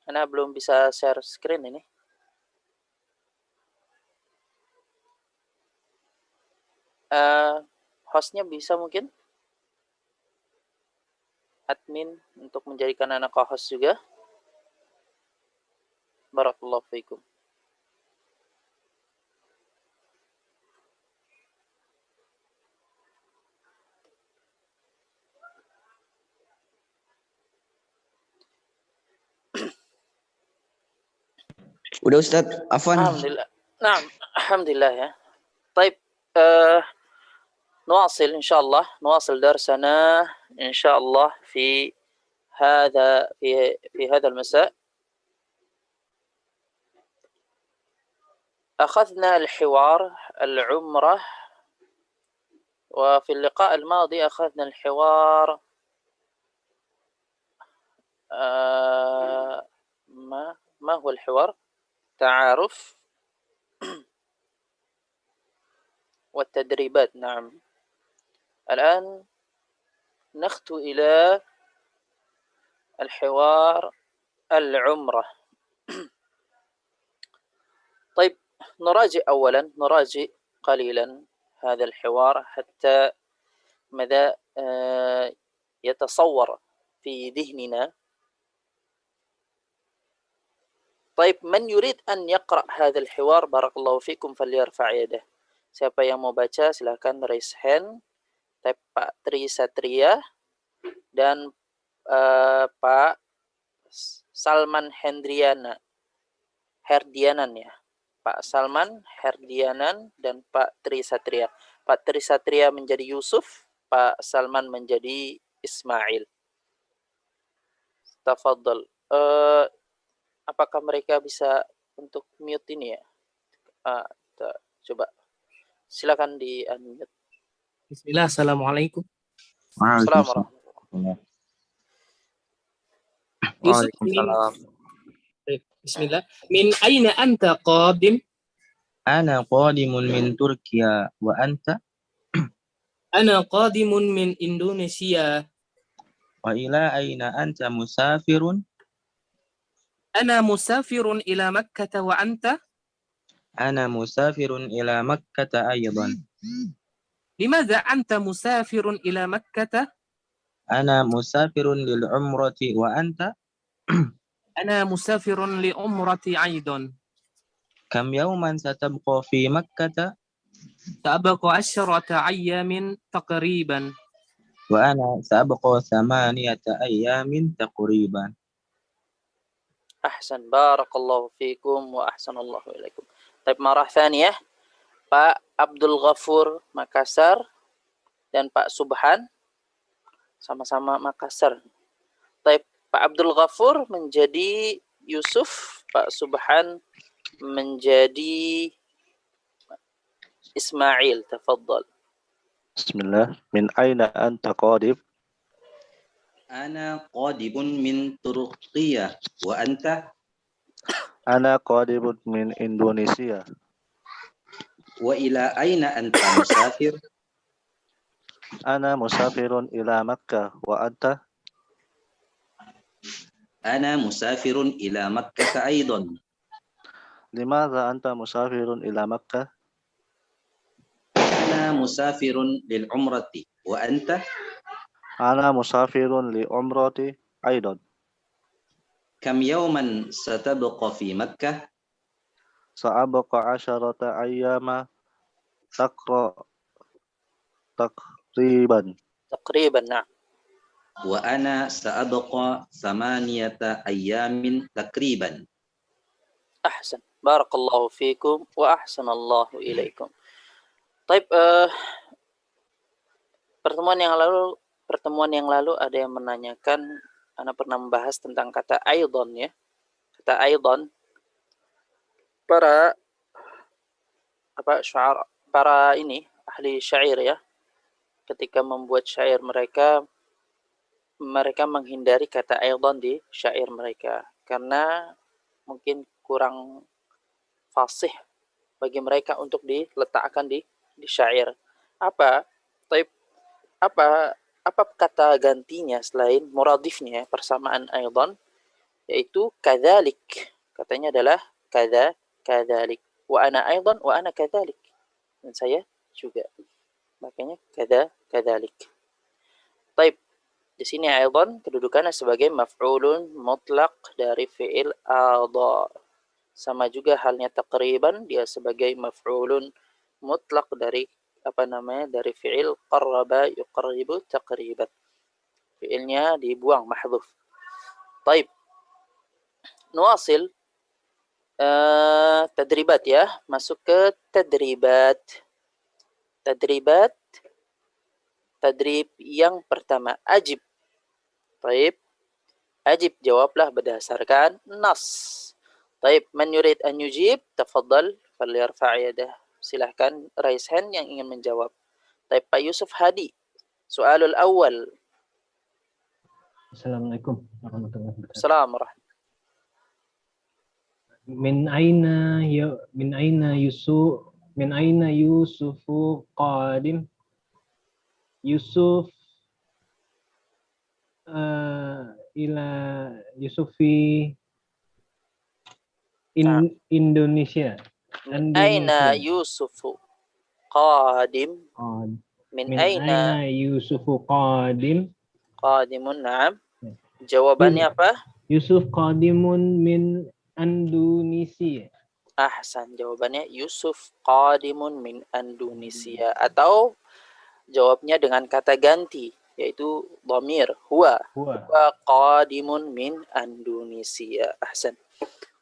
Ana belum bisa share screen ini. Hostnya bisa mungkin admin untuk menjadikan anak co-host juga. Barakallahu fiikum. Udah Ustaz, afwan. Alhamdulillah. Nah, alhamdulillah ya. طيب آه نواصل إن شاء الله نواصل درسنا إن شاء الله في هذا المساء. أخذنا الحوار العمرة، وفي اللقاء الماضي أخذنا الحوار ما هو الحوار؟ تعارف والتدريبات. نعم، الآن نخطو إلى الحوار العمرة. طيب، نراجع قليلا هذا الحوار حتى مدى يتصور في ذهننا. طيب، من يريد أن يقرأ هذا الحوار بارك الله فيكم فليرفع يده. Siapa yang mau baca silakan raise hand. Type Pak Tri Satria dan Pak Salman Herdianan ya. Pak Salman Herdianan dan Pak Tri Satria. Pak Tri Satria menjadi Yusuf, Pak Salman menjadi Ismail. Tafadhal. Apakah mereka bisa untuk mute ini ya? Coba. Silakan di unmute. Bismillah, assalamualaikum. Assalamualaikum. Waalaikumsalam. Bismillah. Min aina anta qadim? Ana qadimun min Turkiya wa anta? Ana qadimun min Indonesia. Wa ila aina anta musafirun? Ana musafirun ila Makkah wa anta? Ana musafirun ila Makkah aydan. Limadha anta musafirun ila Makkah? Ana musafirun lil umrati wa anta? Ana musafirun li umrati aidan. Kam yawman satabqa fi Makkah? Sabqa 10 ayyamin taqriban. Wa ana sabqa 8 ayyamin taqriban. أحسن، بارك الله فيكم وأحسن الله إليكم. طيب، مرة ثانية Pak Abdul Ghafur Makassar dan Pak Subhan sama-sama Makassar. طيب, Pak Abdul Ghafur menjadi Yusuf, Pak Subhan menjadi Ismail. Tafadhal. Bismillah. Min aina anta qadib? Ana qadibun min Turkiya wa anta? Ana qadibun min Indonesia. Wa ila aina anta musafir? Ana musafirun ila Makkah wa anta? Ana musafirun ila Makkah aidan. Limadha anta musafirun ila Makkah? Ana musafirun lil umrati wa anta? Ana musafirun li umrati aidan. Kam yawman satabqa fi Makkah? Sa'abqa 10 ayyama takriban. Nah. Wa ana sa'abqa 8 ayyamin takriban. أحسن، بارك الله فيكم وأحسن الله إليكم. طيب, pertemuan yang lalu ada yang menanyakan, Ana pernah membahas tentang kata aidon ya. Kata aidon, para ahli syair ya, ketika membuat syair mereka menghindari kata aidon di syair mereka karena mungkin kurang fasih bagi mereka untuk diletakkan di syair. Apa kata gantinya selain muradifnya, persamaan aidan? yaitu kadzalik. Katanya adalah kadzalik. Wa ana aidan wa ana kadzalik. Dan saya juga. Makanya kadzalik. Taib. Di sini aidan kedudukannya sebagai maf'ulun mutlaq dari fi'il adha. Sama juga halnya taqriban, dia sebagai maf'ulun mutlaq dari dari fi'il qarraba yuqarribu taqriban. Fi'ilnya dibuang mahdhuf. Taib. Nuwasil tadribat ya, masuk ke tadribat. Tadrib yang pertama, ajib. Taib. Ajib, jawablah berdasarkan nas. Taib, man yurid an yujib, tafaddal, falyarfa' yadah. Silahkan raise hand yang ingin menjawab. Taib, Pak Yusuf Hadi. Soalul awal. Assalamualaikum warahmatullahi wabarakatuh. Assalamualaikum. Min aina Yusufu qadim? Yusuf ila Yusufi Indonesia. Aina Yusufu qadim? Min aina Yusufu qadim? Qadimun, na'am. Jawabannya apa? Yusuf qadimun min Indonesia. Ahsan, jawabannya Yusuf qadimun min Indonesia. Atau jawabnya dengan kata ganti, yaitu dhamir huwa qadimun min Indonesia. Ahsan.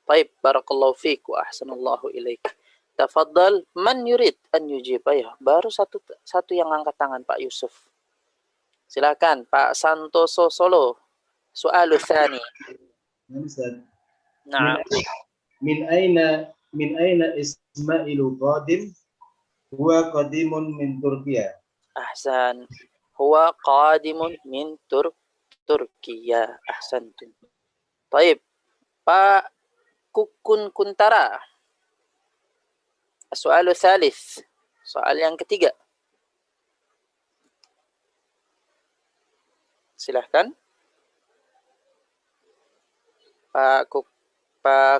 Baik, barakallahu fiik wa ahsanallahu ilaik. Tafaddal, man yurid an yujib. Ayo, baru satu yang angkat tangan, Pak Yusuf. Silakan Pak Santoso Solo. Soalul tsani. Nah, min aina Ismailu qadim? Huwa qadimun min Turkiya. Ahsan. Huwa qadimun min Turkiya. Ahsantum. Baik. Pak Kukun Kuntara. Soalul tsalits. Soal yang ketiga. Silahkan. Pak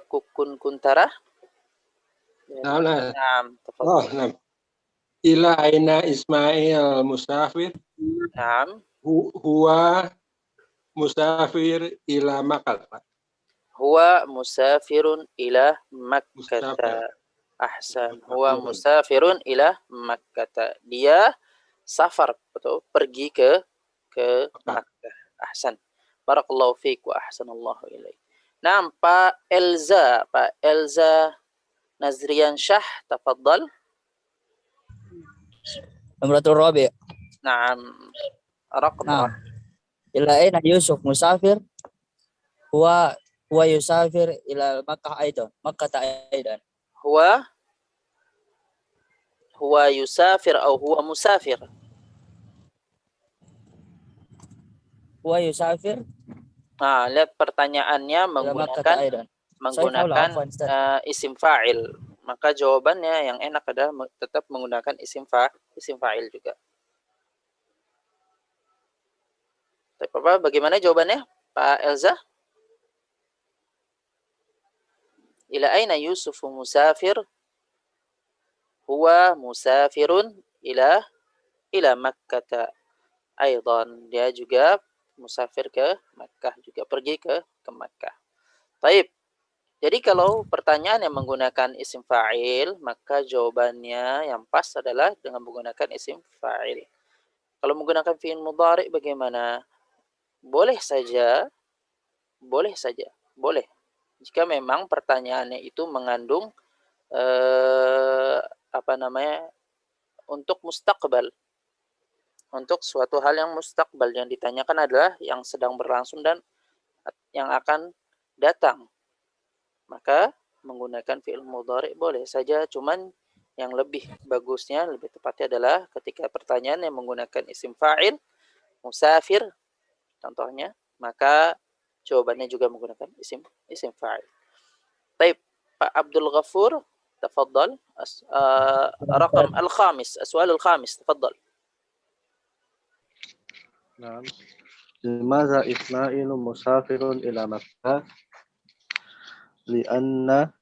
Kukun Kuntara. Naam. Tafadhal. Ila aina Ismail musafir? Naam. Huwa musafir ila Makkah. Huwa musafirun ila Makkah. Ahsan. Huwa musafirun ila Makkah. Dia safar atau pergi ke Makkah. Ahsan. Barakallahu fiik wa ahsanallahu ilaik. Nah, Pak Elza Nazrian Shah, tafaddal. Nomratul Rabi'. Naam. Raqam. Ila aina Yusuf musafir? Huwa yusafir ila Makkah aidan. Huwa yusafir atau huwa musafir? Huwa yusafir. Nah, lihat pertanyaannya menggunakan isim fa'il. Maka jawabannya yang enak adalah tetap menggunakan isim fa'il juga. Tapi apa? Bagaimana jawabannya, Pak Elza? Ila aina Yusuf musafir? Huwa musafirun ila Makkah aidan. Dia juga musafir ke Makkah, juga pergi ke Makkah. Taib. Jadi kalau pertanyaan yang menggunakan isim fa'il, maka jawabannya yang pas adalah dengan menggunakan isim fa'il. Kalau menggunakan fi'il mudhari' bagaimana? Boleh saja. Jika memang pertanyaannya itu mengandung untuk mustaqbal. Untuk suatu hal yang mustaqbal, yang ditanyakan adalah yang sedang berlangsung dan yang akan datang. Maka menggunakan fi'il mudhari' boleh saja, cuman yang lebih bagusnya, lebih tepatnya adalah ketika pertanyaan yang menggunakan isim fa'il, musafir contohnya, maka jawabannya juga menggunakan isim fa'il. Baik, Pak Abdul Ghafur, tafaddal. Raqam al-khamis, as-su'al al-khamis, tafaddal. Naam. Limadza Ismailu musafirun ila Makkah? li'anna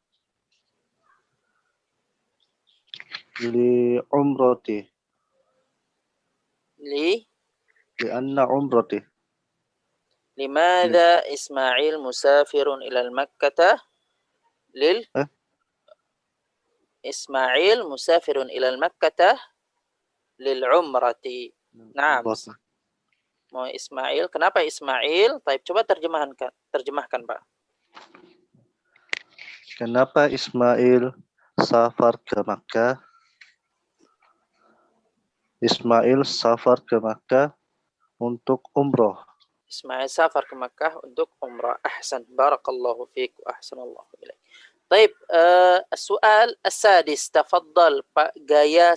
li'umrati li'anna umrati لماذا إسماعيل مسافر إلى المكة إسماعيل مسافر إلى المكة للعمرة. نعم. Mau Ismail, kenapa Ismail? Taib, coba terjemahkan Pak. Kenapa Ismail safar ke Makkah? Ismail safar ke Makkah untuk umroh. Ismail safar ke Makkah untuk umrah. Ahsan, barakallahu fiik wa ahsanallahu ilaik. Taib, السؤال السادس تفضل Pak Gaya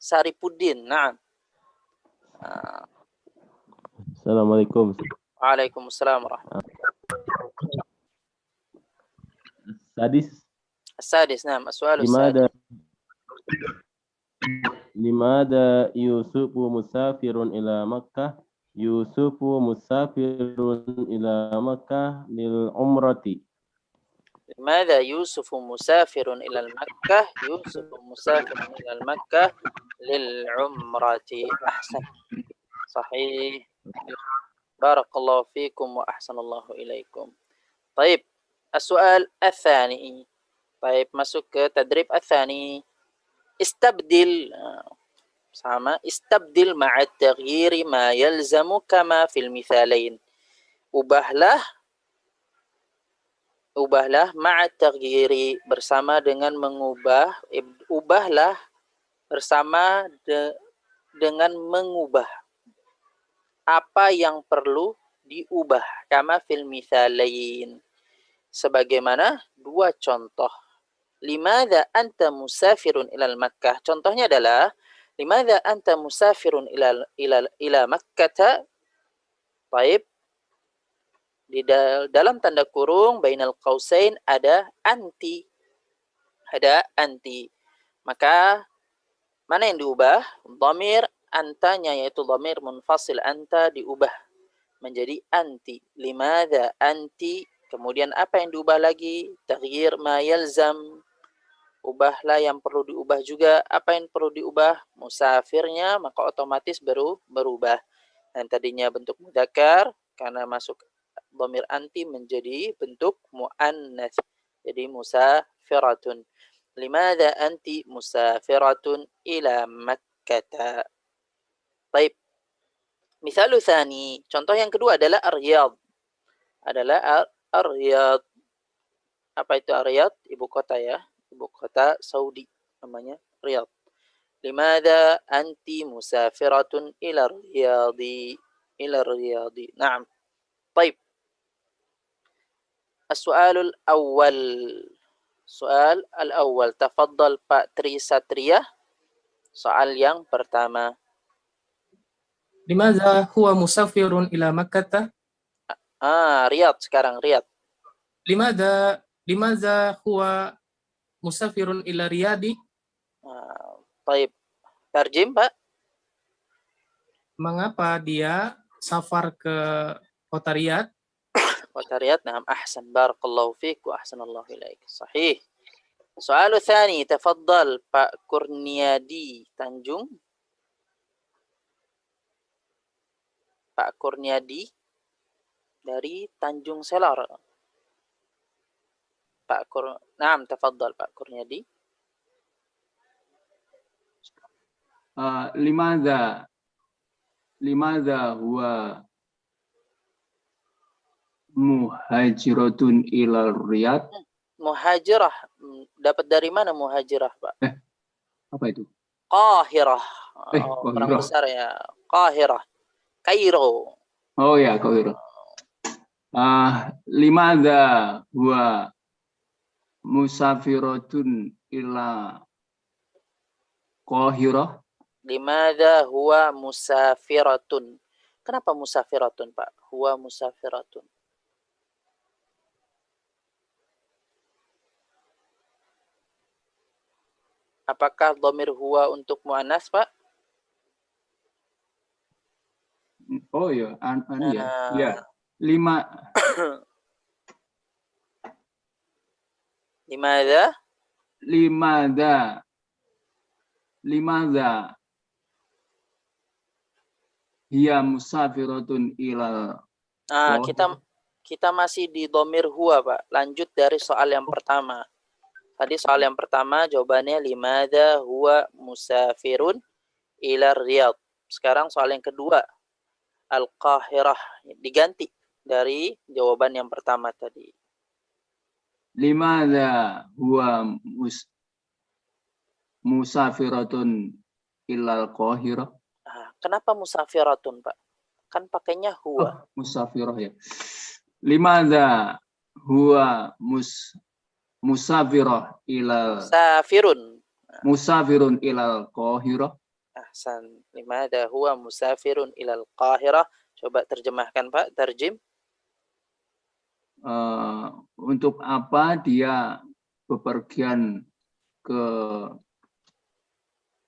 Saripudin. Naam. Assalamualaikum. Waalaikumsalam warahmatullahi wabarakatuh. السادس نعم السؤال السادس. لماذا يوسف مسافر إلى مكة؟ يوسف مسافر إلى مكة للعمرة. لماذا يوسف مسافر إلى المكة؟ يوسف مسافر إلى المكة للعمرة. أحسن، صحيح. بارك الله فيكم وأحسن الله إليكم. طيب السؤال الثاني. طيب masuk ke tadrib الثاني. استبدل sama استبدل مع التغيير ما يلزم كما في المثالين. Ubahlah ma'a taghyiri bersama dengan mengubah, ubahlah bersama dengan mengubah apa yang perlu diubah, kama fil mithalain, sebagaimana dua contoh. Limadza anta musafirun ilal Makkah? Contohnya adalah limadza anta musafirun ila Makkah? Baik. Di dalam tanda kurung bainal qausain ada anti. Maka mana yang diubah? Dhamir antanya, yaitu dhamir munfasil anta, diubah menjadi anti. Limadza anti? Kemudian apa yang diubah lagi? Taghyir ma yalzam. Ubahlah yang perlu diubah juga. Apa yang perlu diubah? Musafirnya, maka otomatis berubah. Dan tadinya bentuk mudzakkar, karena masuk dhamir anti menjadi bentuk muannats. Jadi musafiratun. Limadza anti musafiratun ila Makkah? Baik. Misalu tsani, contoh yang kedua adalah Ar-Riyadh. Ar-Riyadh. Apa itu Ar-Riyadh? Ibu kota ya. Ibu kota Saudi namanya Riyadh. Limadza anti musafiratun ila Riyadhi? Naam. Baik. السؤال الأول. Soal al-awwal. Tafadhal Pak Tri Satria. Soal yang pertama. Limadza huwa musafirun ila Makkah? Riyadh sekarang, Riyadh. Limadza huwa musafirun ila Riyadi? Baik. Tarjim, Pak. Mengapa dia safar ke kota Riyadh? Kota Riyadh, na'am, ahsan, barakallahu fiik wa ahsanallahu ilaik. Sahih. Soal tsani, tafadhal Pak Kurniadi Tanjung. Pak Kurniadi dari Tanjung Selar. Naam, tafadhal Pak Kurniadi. Limadza huwa muhajiratun ila Riyadh? Muhajirah. Dapat dari mana muhajirah, Pak? Apa itu? Qahirah. Orang besar ya. Qahirah. Kairo. Oh ya, Kairo. Limadza huwa musafiratun ila Qahirah? Limadza huwa musafiratun? Kenapa musafiratun, Pak? Huwa musafiratun. Apakah dhamir huwa untuk muannas, Pak? Oh ya, ya. Limadha? Limadha hiya musafiratun ilal Kita masih di dhamir huwa, Pak. Lanjut dari soal yang pertama. Tadi soal yang pertama jawabannya limadha huwa musafirun ila Riyadh. Sekarang soal yang kedua, Al-Qahirah, diganti dari jawaban yang pertama tadi. limadha huwa musafiratun ilal Qahirah. Kenapa musafiratun, Pak? Kan pakainya huwa. Musafirah ya. Limadha huwa musafirah ilal musafirun ilal Qahirah. Ahsan. Limadha huwa musafirun ilal Qahirah. Coba terjemahkan, Pak, tarjim. Untuk apa dia bepergian ke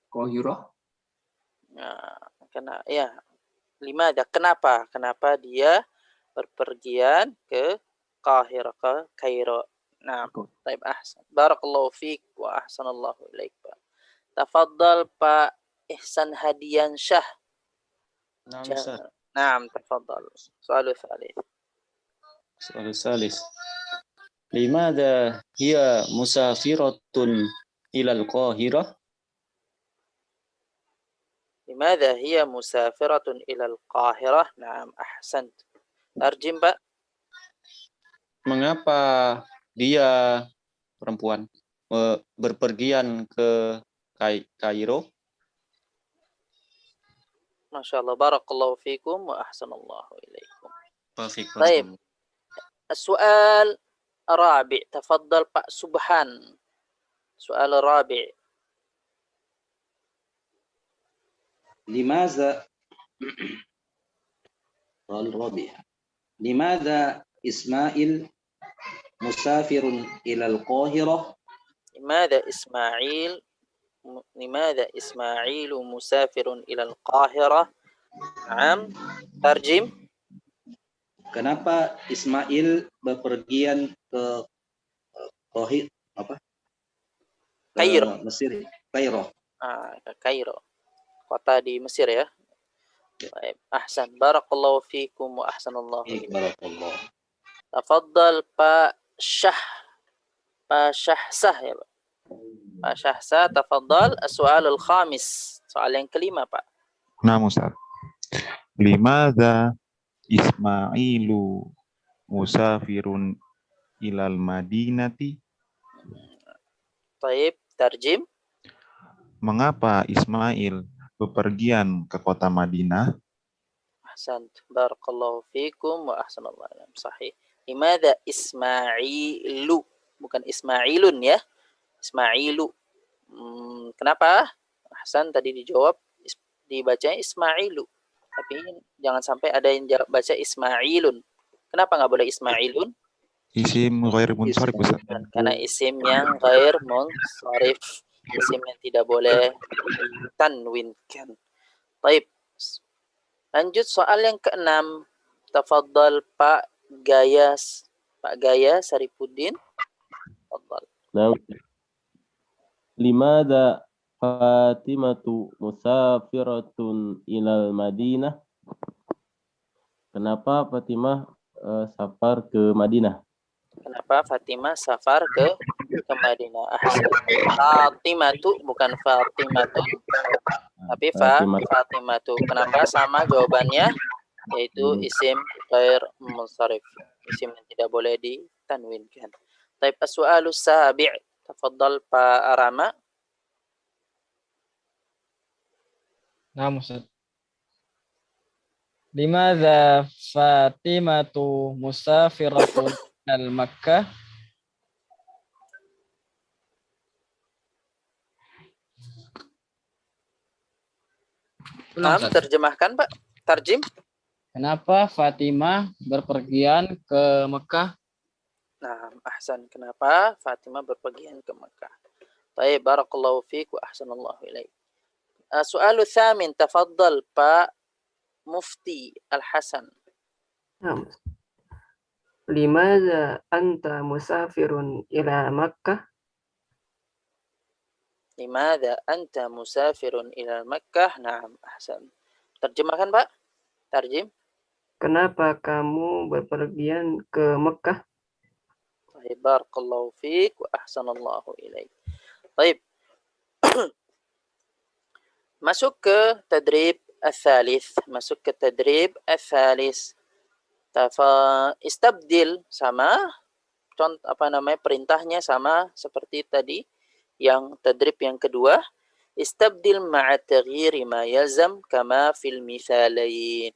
Qahirah? Kenapa dia berpergian ke Qahirah, ke Kairo. Nah, baik, ahsan. Barakallahu fiik wa ahsanallahu ilaik, Pak. Tafaddal Pak Ihsan Hadian Syah. Naam, tafaddal. Soal tsalits. Soal salis. Limadha hiya musafiratun ilal Qahirah? Limadha hiya musafiratun ilal Qahirah? Naam, ahsant. Tarjim, Pak. Mengapa dia perempuan berpergian ke Kairo? Masya Allah, barakallahu fikum wa ahsanallahu ilaikum. Baik. Soal Rabi, tafaddal Pak Subhan. Soal Rabi. Limaza Limadha Ismail musafirun ilal Qahirah? لماذا إسماعيل مسافر إلى القاهرة؟ نعم. ترجم. Kenapa Ismail bepergian ke Kairo. Mesir, Kairo. Kairo. Kota di Mesir ya. Baik. Ahsan. Barakallahu fikum wa ahsanallahu ilaikum. Barakallah. Tafaddal Pak Syah. Pak Syahsah ya, Pak. Pak Syahsah, tafaddal. As-soal al-khamis. Soal yang kelima, Pak. Nah, Ustaz. Limadha Ismailu musafirun ilal Madinati? Baik, tarjim. Mengapa Ismail bepergian ke kota Madinah? Ahsan. Barakallahu fikum wa ahsanallahu ilaikum. Sahih. Limadha Ismailu, bukan Ismailun ya. Ismailu. Kenapa? Ahsan, tadi dijawab dibacanya Ismailu. Tapi jangan sampai ada yang baca Ismailun. Kenapa nggak boleh Ismailun? Isim ghair munsharif, Ustaz. Karena isim yang ghair munsharif. Isim yang tidak boleh ditanwinkan. Baik. Lanjut soal yang keenam. Tafaddal Pak Gaya Sarifuddin. Tafaddal. Limadha Fatimatu musafiratun ilal Madinah? Kenapa Fatimah safar ke Madinah? Kenapa Fatimah safar ke Madinah? Fatimatu bukan Fatimatu, tapi Fatimatu. Kenapa sama jawabannya? Yaitu isim ghair munsharif, isim yang tidak boleh ditanwinkan. Taib as-su'alus sabi'. Tafaddal Pak Rama. Nah, Ustaz. Limadha Fatimatu musafiratun al Makkah? Nah, terjemahkan, Pak. Tarjim. Kenapa Fatimah berpergian ke Mekah? Nah, ahsan. Kenapa Fatimah berpergian ke Mekah? Baik, barakallahu fiik wa ahsanallahu ilaik. Soal tsamin, tafaddal Pak Mufti Al-Hasan. Limadza anta musafirun ila Makkah? Limadza anta musafirun ila Makkah? Naam, ahsan. Terjemahkan, Pak. Tarjim. Kenapa kamu berpergian ke Mekah? Baik, barakallahu fiik wa ahsanallahu ilaik. Baik. Masuk ke tadrib al-thalith. Masuk ke tadrib al-thalith. Istabdil sama perintahnya sama seperti tadi yang tadrib yang kedua. Istabdil ma'a taghyiri ma yalzam kama fil mithalain.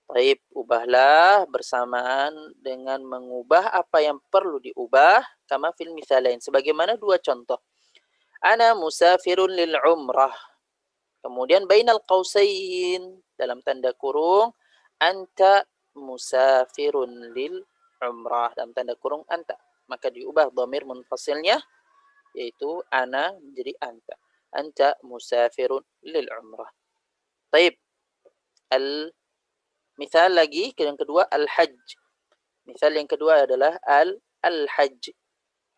Baik, ubahlah bersamaan dengan mengubah apa yang perlu diubah kama fil mithalain. Sebagaimana dua contoh. Ana musafirun lil umrah. Kemudian bainal qausain dalam tanda kurung anta musafirun lil umrah dalam tanda kurung anta. Maka diubah dhamir munfasilnya yaitu ana menjadi anta. Anta musafirun lil umrah. Taib. Misal lagi yang kedua al-hajj. Misal yang kedua adalah al-hajj.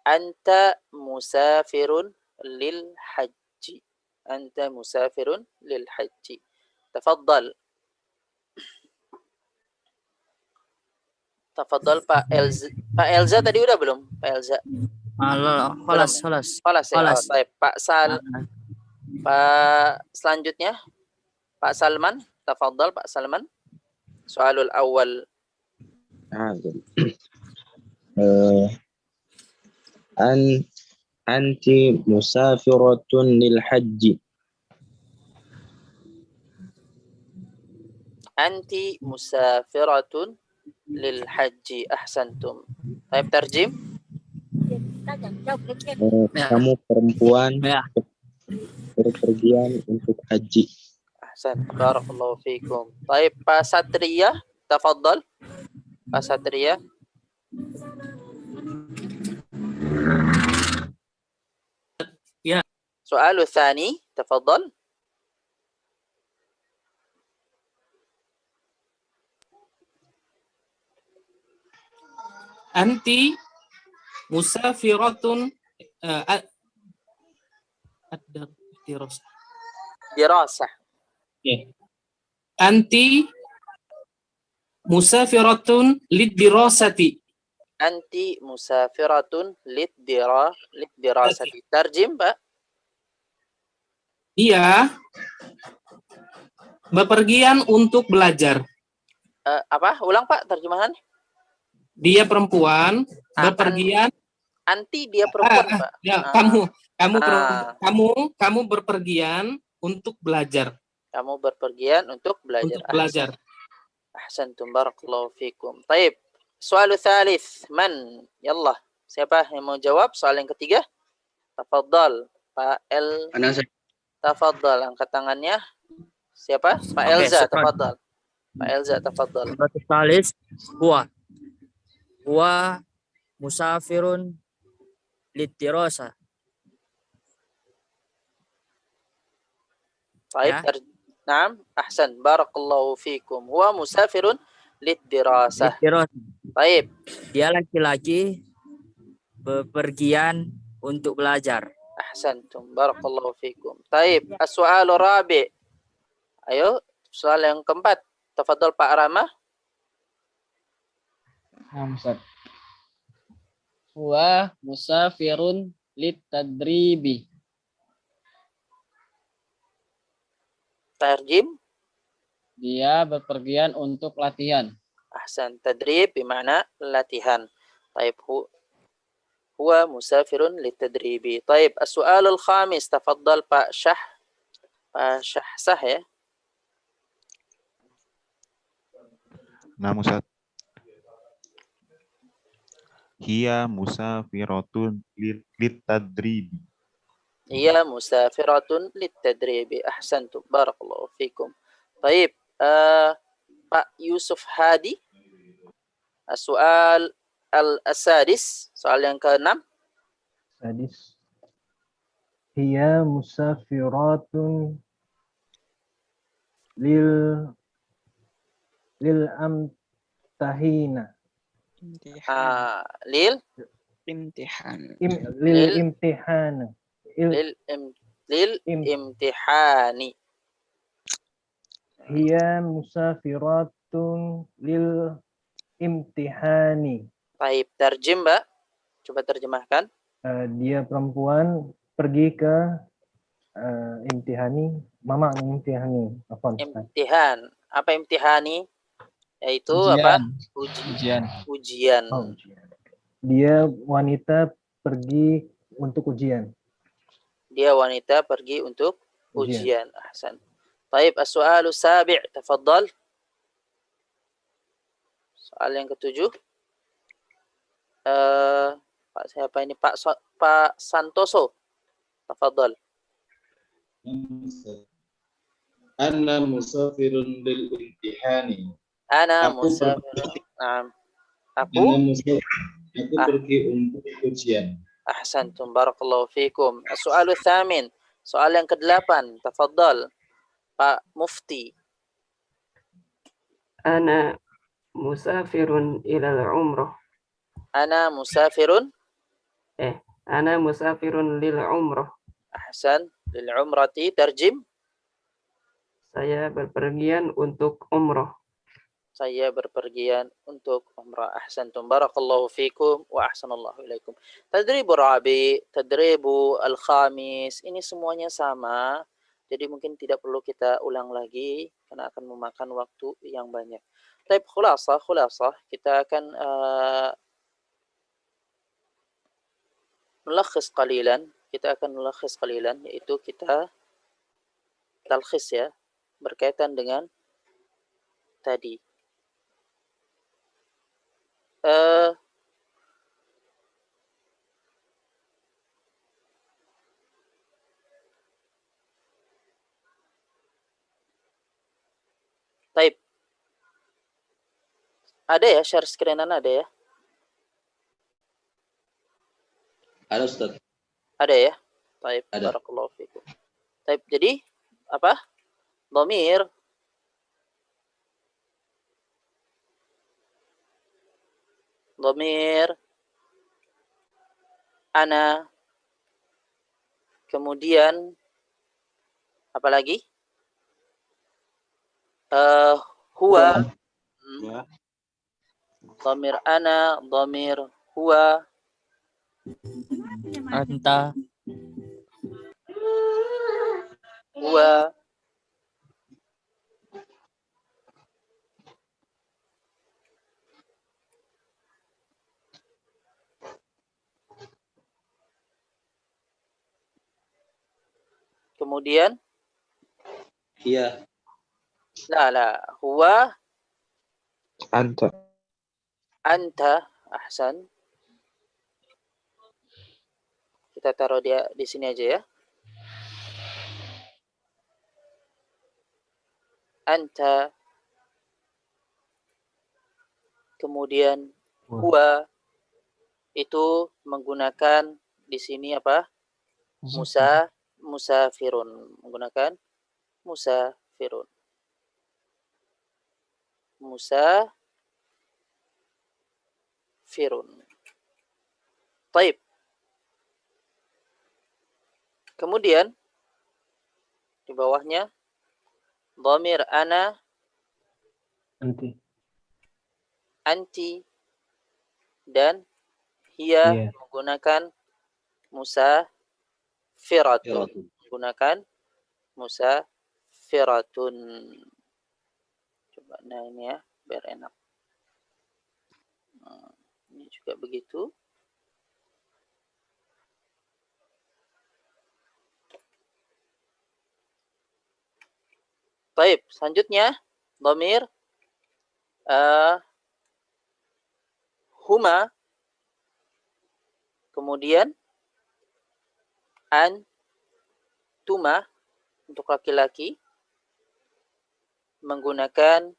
Anta musafirun lil hajji. Anta musafirun lil hajji. Tafaddal. Tafaddal Pak Elza. Pak Elza tadi udah belum? Pak Elza. Khalas. Ya, baik. Pak selanjutnya Pak Salman, tafaddal Pak Salman. Soalul awal. Anti musafiratun lil hajji. Anti musafiratun lil hajji. Ahsantum. Baik, tarjim. Kamu perempuan berpergian untuk haji. Ahsan. Barakallahu fiikum. Baik, Pak Satria, tafaddal. Pak Satria. Ya. Soal tsani, tafaddal. Anti musafiratun dirasah. Anti musafiratun lid-dirasati. Anti musafiratun lid-dirasati. Tarjim, Pak. Dia bepergian untuk belajar. Apa? Ulang, Pak, terjemahan. Dia perempuan bepergian. Anti dia perempuan, Pak. Ya, kamu berpergian untuk belajar. Kamu berpergian untuk belajar. Untuk belajar. Ahsantum, barakallahu fikum. Taib. Soal tsalits, man? Yallah. Siapa yang mau jawab soal yang ketiga? Tafaddal, Pak El. Tafaddal, angkat tangannya. Siapa? Pak Elza, tafaddal. Pak Elza, tafaddal. Tsalits, huwa musafirun lid-dirasah. Baik, Naam, ahsan, barakallahu fikum. Huwa musafirun lid-dirasah. Baik. Dia laki-laki bepergian untuk belajar. Ahsantum, barakallahu fikum. Baik, as-su'al rabi'. Ayo, soal yang keempat. Tafadhal Pak Rama. Huwa musafirun lit-tadribi. Tarjim. Dia bepergian untuk latihan. Ahsan, tadrib bermakna latihan. Taib, huwa musafirun lit-tadribi. Taib, as-su'al al-khamis. Tafadhal Pak Syah. Pak Syahsah ya. Naam, Ustaz. Hiya musafiratun lit-tadribi. Hiya musafiratun lit-tadribi. Ahsantum, barakallahu fikum. Taib, Pak Yusuf Hadi. Soal al-sadis, soal yang ke-6. Sadis. Hiya musafiratun lil amtahina. Lil Imtihan. Lil imtihan. lil imtihani. Hiya musafiratun lil imtihani. Baik, terjem, Mbak. Coba terjemahkan. Dia perempuan pergi ke imtihani. Mama imtihani. Imtihan. Apa imtihani? Yaitu Ujian. apa? Ujian. Ujian. Oh, ujian. Dia wanita pergi untuk ujian. Dia wanita pergi untuk ujian. Ahsan. Baik, as-su'alu sabi', tafaddal. Soal yang ketujuh. Pak siapa ini? Pak Santoso. Tafaddal. Ana musafirun lil imtihani. Ana Aku musafirun. Aku pergi untuk ujian. Ahsantum, barakallahu fikum. As-su'alu tsamin. Soal yang ke-8. Tafaddal. Pak Mufti. Ana musafirun ilal umrah. Ana musafirun. Ana musafirun lil umrah. Ahsan. Lil umrati. Terjem. Saya berpergian untuk umrah. Saya berpergian untuk umrah. Ahsantum, barakallahu fikum wa ahsanallahu ilaikum. Tadribu rabi, tadribu al-khamis, ini semuanya sama. Jadi mungkin tidak perlu kita ulang lagi karena akan memakan waktu yang banyak. Baik, khulasah, kita akan melakhis qalilan. Yaitu kita talkhis ya, berkaitan dengan tadi. Taib. Ada ya share screen-an, ada ya? Ada, Ustaz. Ada ya? Taib. Ada. Barakallahu fikum. Taib. Jadi apa? Dhamir ana, kemudian apa lagi? Huwa, dhamir ana, dhamir huwa, Anta. huwa, kemudian Hiya. la, huwa, Anta. ahsan. Kita taruh dia di sini aja ya. Anta. Kemudian huwa itu menggunakan di sini apa? Musafirun. Menggunakan musafirun. Taib. Kemudian di bawahnya dhamir ana, anti, dan hiya menggunakan musafiratun. Coba ini ya, biar enak. Ini juga begitu. Baik, selanjutnya dhamir huma, kemudian antuma untuk laki-laki menggunakan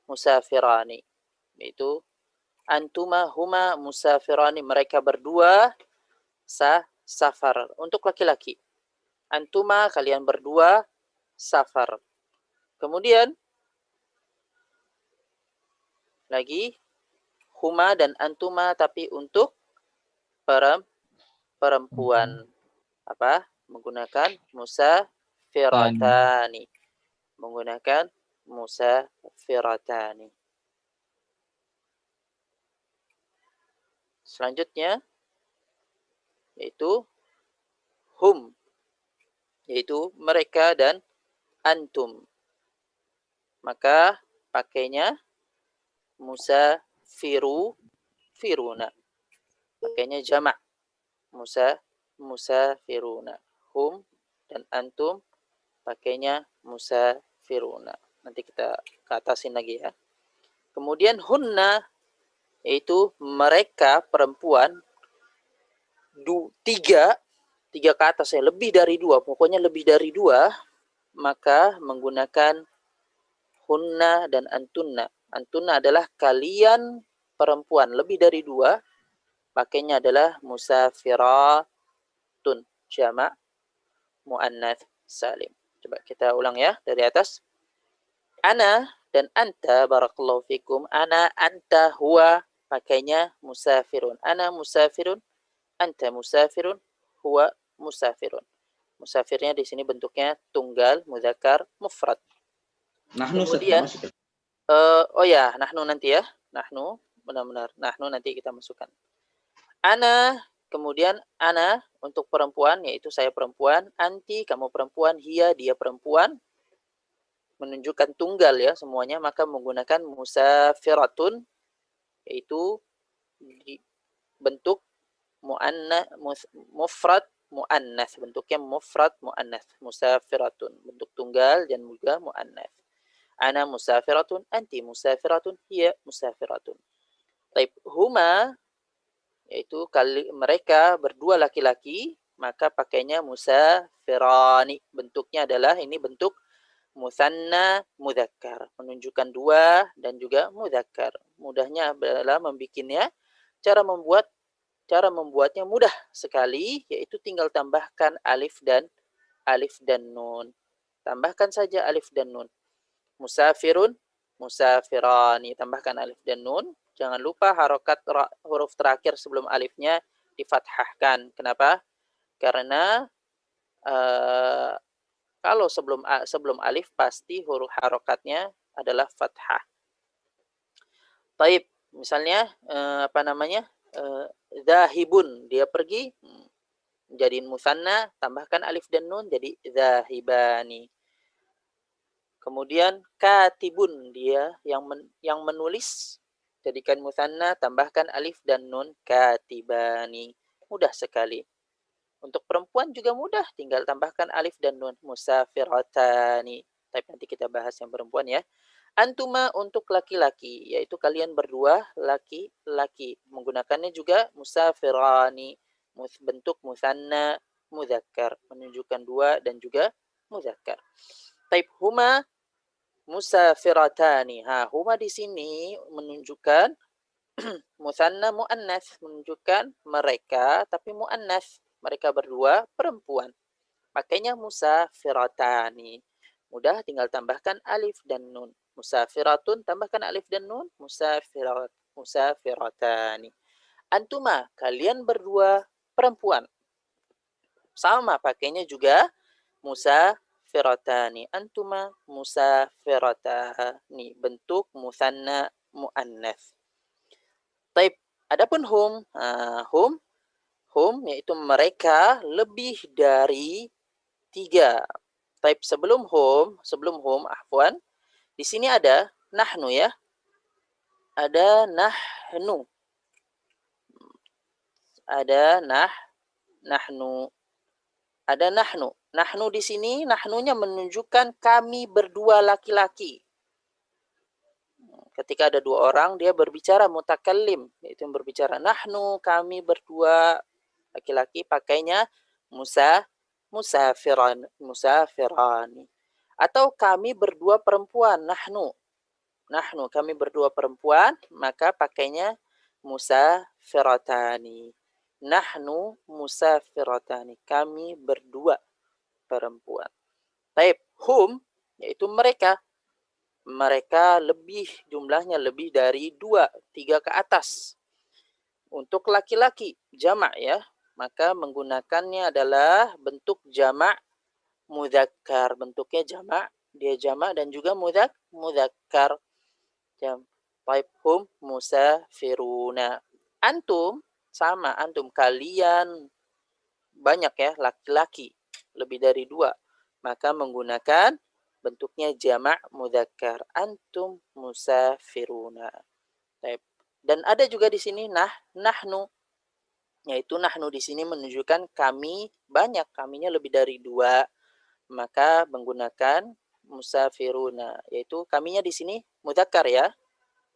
musafirani, yaitu antuma huma musafirani, mereka berdua safar. Untuk laki-laki, antuma kalian berdua safar. Kemudian lagi huma dan antuma, tapi untuk perempuan. Apa? Menggunakan musafiratani. Menggunakan musafiratani. Selanjutnya yaitu hum, yaitu mereka, dan antum. Maka pakainya musafiruna. Pakainya jamak. Musafiruna. Hum dan antum pakainya musafiruna. Nanti kita ke atasin lagi ya. Kemudian hunna, yaitu mereka perempuan, tiga ke atas ya, lebih dari dua, pokoknya lebih dari dua, maka menggunakan hunna dan antunna. Antunna adalah kalian perempuan, lebih dari dua, pakainya adalah musafiratun, jamak muannats salim. Coba kita ulang ya dari atas. Ana dan anta, barakallahu fikum. Ana, anta, huwa, pakainya musafirun. Ana musafirun, anta musafirun, huwa musafirun. Musafirnya di sini bentuknya tunggal, mudzakkar, mufrad. Nahnu. Kemudian oh ya, nahnu nanti ya. Nahnu, benar-benar nahnu nanti kita masukkan. Ana, kemudian ana untuk perempuan, yaitu saya perempuan. Anti, kamu perempuan. Hiya, dia perempuan. Menunjukkan tunggal ya semuanya, maka menggunakan musafiratun, yaitu bentuk mufrad muannats, bentuknya mufrad muannats, musafiratun, bentuk tunggal dan juga muannats. Ana musafiratun, anti musafiratun, hiya musafiratun. Taib huma, yaitu mereka berdua laki-laki, maka pakainya musafirani. Bentuknya adalah ini bentuk musanna mudzakkar, menunjukkan dua dan juga mudzakkar. Mudahnya adalah membikinnya, cara membuatnya mudah sekali, yaitu tinggal tambahkan alif dan nun. Tambahkan saja alif dan nun. Musafirun, musafirani, tambahkan alif dan nun. Jangan lupa harokat huruf terakhir sebelum alifnya difathahkan. Kenapa? Karena kalau sebelum alif pasti huruf harokatnya adalah fathah. Taib, misalnya zahibun, dia pergi, jadiin musanna, tambahkan alif dan nun jadi zahibani. Kemudian katibun, dia yang menulis, jadikan musanna, tambahkan alif dan nun, katibani. Mudah sekali. Untuk perempuan juga mudah, tinggal tambahkan alif dan nun, musafiratani. Tapi nanti kita bahas yang perempuan ya. Antuma untuk laki-laki, yaitu kalian berdua laki-laki. Menggunakannya juga musafirani, bentuk musanna mudzakkar, menunjukkan dua dan juga mudzakkar. Taib huma musafiratani. Huma di sini menunjukkan musanna muannats, menunjukkan mereka tapi muannats. Mereka berdua perempuan. Pakainya musafiratani. Mudah, tinggal tambahkan alif dan nun. Musafiratun, tambahkan alif dan nun. Musafiratani. Antuma, kalian berdua perempuan. Sama, pakainya juga musafiratani. Antuma musafiratani. Bentuk musanna muannats. Taib, adapun hum. Hum yaitu mereka lebih dari 3. Taib sebelum hum, afwan, di sini ada nahnu ya. Ada nahnu. Ada nahnu. Ada nahnu. Nahnu di sini, nahnunya menunjukkan kami berdua laki-laki. Ketika ada dua orang, dia berbicara mutakallim, yaitu yang berbicara. Nahnu, kami berdua laki-laki, pakainya musafirani. Atau kami berdua perempuan, nahnu, kami berdua perempuan, maka pakainya musafiratani. Nahnu musafiratani, kami berdua perempuan. Taib, hum, yaitu mereka. mereka jumlahnya lebih dari 2, 3 ke atas. Untuk laki-laki jamak ya, maka menggunakannya adalah bentuk jamak mudzakkar. Bentuknya jamak, dia jamak dan juga mudzakkar. Baik, hum musafiruna. Antum sama, antum kalian banyak ya, laki-laki lebih dari 2, maka menggunakan bentuknya jamak mudzakkar. Antum musafiruna. Dan ada juga di sini nahnu, yaitu nahnu di sini menunjukkan kami banyak, kaminya lebih dari 2, maka menggunakan musafiruna, yaitu kaminya di sini mudzakkar ya.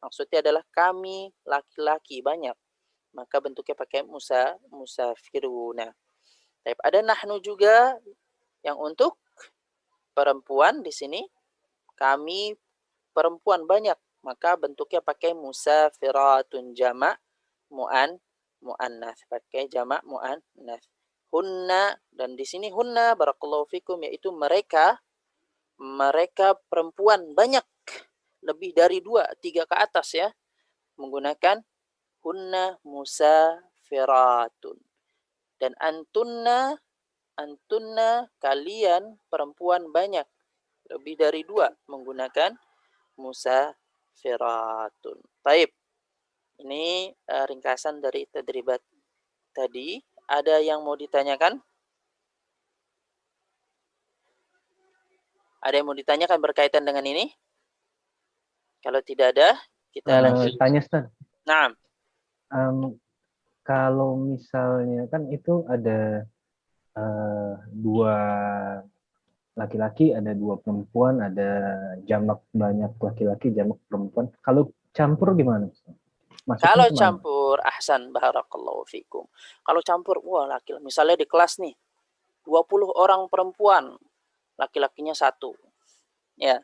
Maksudnya adalah kami laki-laki banyak, maka bentuknya pakai musafiruna. Ada nahnu juga yang untuk perempuan di sini, kami perempuan banyak, maka bentuknya pakai musafiratun jamak muannats, pakai jamak muannats. Hunna, dan di sini hunna barakallahu fikum, yaitu mereka perempuan banyak, lebih dari 2, 3 ke atas ya, menggunakan hunna musafiratun. Dan antunna kalian perempuan banyak, lebih dari 2, menggunakan musafiratun. Baik. Ini ringkasan dari tadribat tadi. Ada yang mau ditanyakan? Ada yang mau ditanyakan berkaitan dengan ini? Kalau tidak ada, kita lanjut. Tanya, Ustaz. Nah. Kalau misalnya kan itu ada 2 laki-laki, ada 2 perempuan, ada jamak banyak laki-laki, jamak perempuan. Kalau campur gimana? Kalau campur, ahsan barakallahu fikum. Kalau campur, wah laki-laki, misalnya di kelas nih, 20 orang perempuan, laki-lakinya 1. Ya,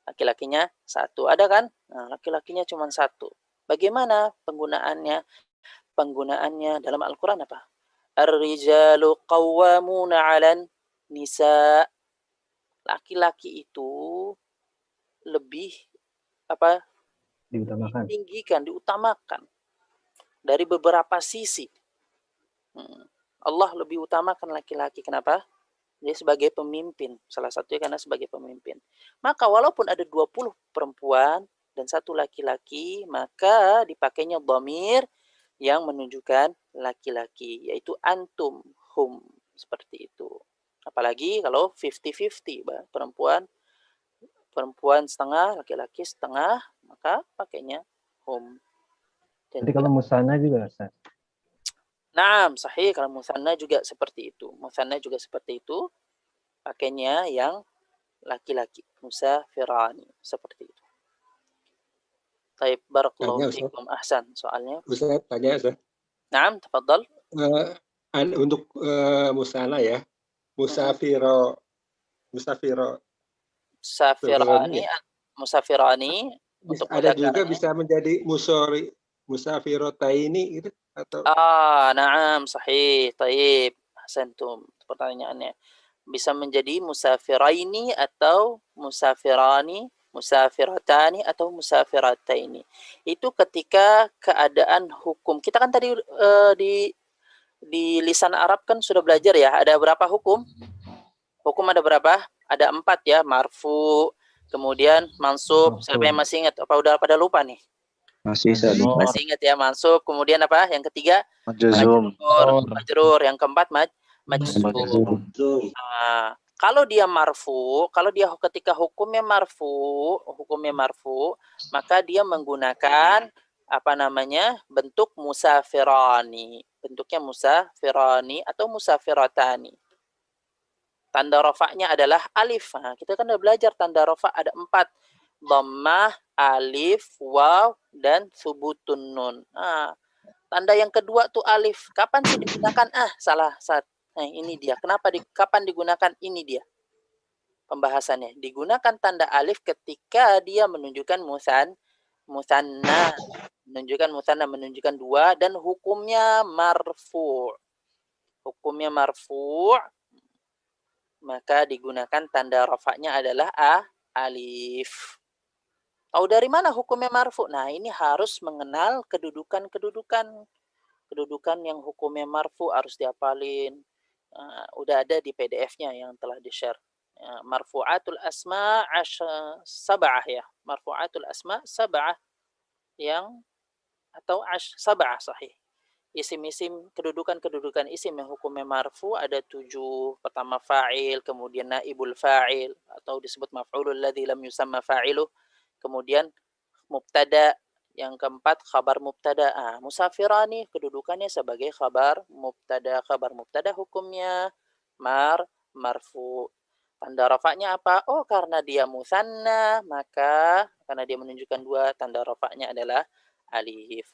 laki-lakinya 1. Ada kan? Nah, laki-lakinya cuma 1. Bagaimana penggunaannya? Penggunaannya dalam Al-Quran apa? Ar-rijalu qawwamuna 'alan nisa. Laki-laki itu lebih diutamakan dari beberapa sisi. Allah lebih utamakan laki-laki. Kenapa? Dia sebagai pemimpin. Salah satunya karena sebagai pemimpin. Maka walaupun ada 20 perempuan dan 1 laki-laki, maka dipakainya dhamir yang menunjukkan laki-laki, yaitu antum, hum, seperti itu. Apalagi kalau 50-50, perempuan setengah, laki-laki setengah, maka pakainya hum. Jadi kalau musanna juga, Ustaz? Naam, sahih. Kalau musanna juga seperti itu. Musanna juga seperti itu. Pakainya yang laki-laki. Musafirani. Seperti itu. Taib, barakallahu fikum. Ahsan soalnya. Ustaz, tanya Ustaz. Naam, tafadhal. Untuk musanna ya. Musafirani. Untuk ada juga bisa menjadi musafirotaini gitu atau? Na'am, sahih. Taib. Ahsantum. Pertanyaannya. Bisa menjadi musafiraini atau musafirani, musafiratani atau musafirataini. Itu ketika keadaan hukum. Kita kan tadi di lisan Arab kan sudah belajar ya. Ada berapa hukum? Hukum ada berapa? Ada 4 ya. Marfu, kemudian mansub. Siapa yang masih ingat? Apa udah pada lupa nih? Masih ingat ya, mansub. Kemudian apa? Yang ketiga? Majrur. Yang keempat majzum. Nah, kalau dia marfu, ketika hukumnya marfu, maka dia menggunakan bentuk musafirani. Bentuknya musafirani atau musafiratani. Tanda rafa'nya adalah alif. Nah, kita kan udah belajar tanda rafa' ada 4. Dhammah, alif, waw, dan thubutun nun. Nah, tanda yang kedua tuh alif. Kapan sih digunakan? Salah. Nah, ini dia. Kapan digunakan? Ini dia pembahasannya. Digunakan tanda alif ketika dia menunjukkan musanna, menunjukkan 2 dan hukumnya marfu'. Maka digunakan tanda rafa'nya adalah alif. Tahu dari mana hukumnya marfu? Nah, ini harus mengenal kedudukan yang hukumnya marfu harus dihafalin. Udah ada di PDF-nya yang telah di-share. Marfu'atul asma sab'ah ya. Marfu'atul asma sab'ah yang atau sab'ah sahih. Isim-isim, kedudukan isim yang hukumnya marfu ada 7. Pertama fa'il, kemudian naibul fa'il atau disebut maf'ulul ladzi lam yusamma fa'iluh. Kemudian mubtada, yang keempat khabar mubtada. Musafirani kedudukannya sebagai khabar mubtada. Khabar mubtada hukumnya marfu. Tanda rafa'nya apa? Oh, karena dia musanna, maka karena dia menunjukkan 2, tanda rafa'nya adalah alif.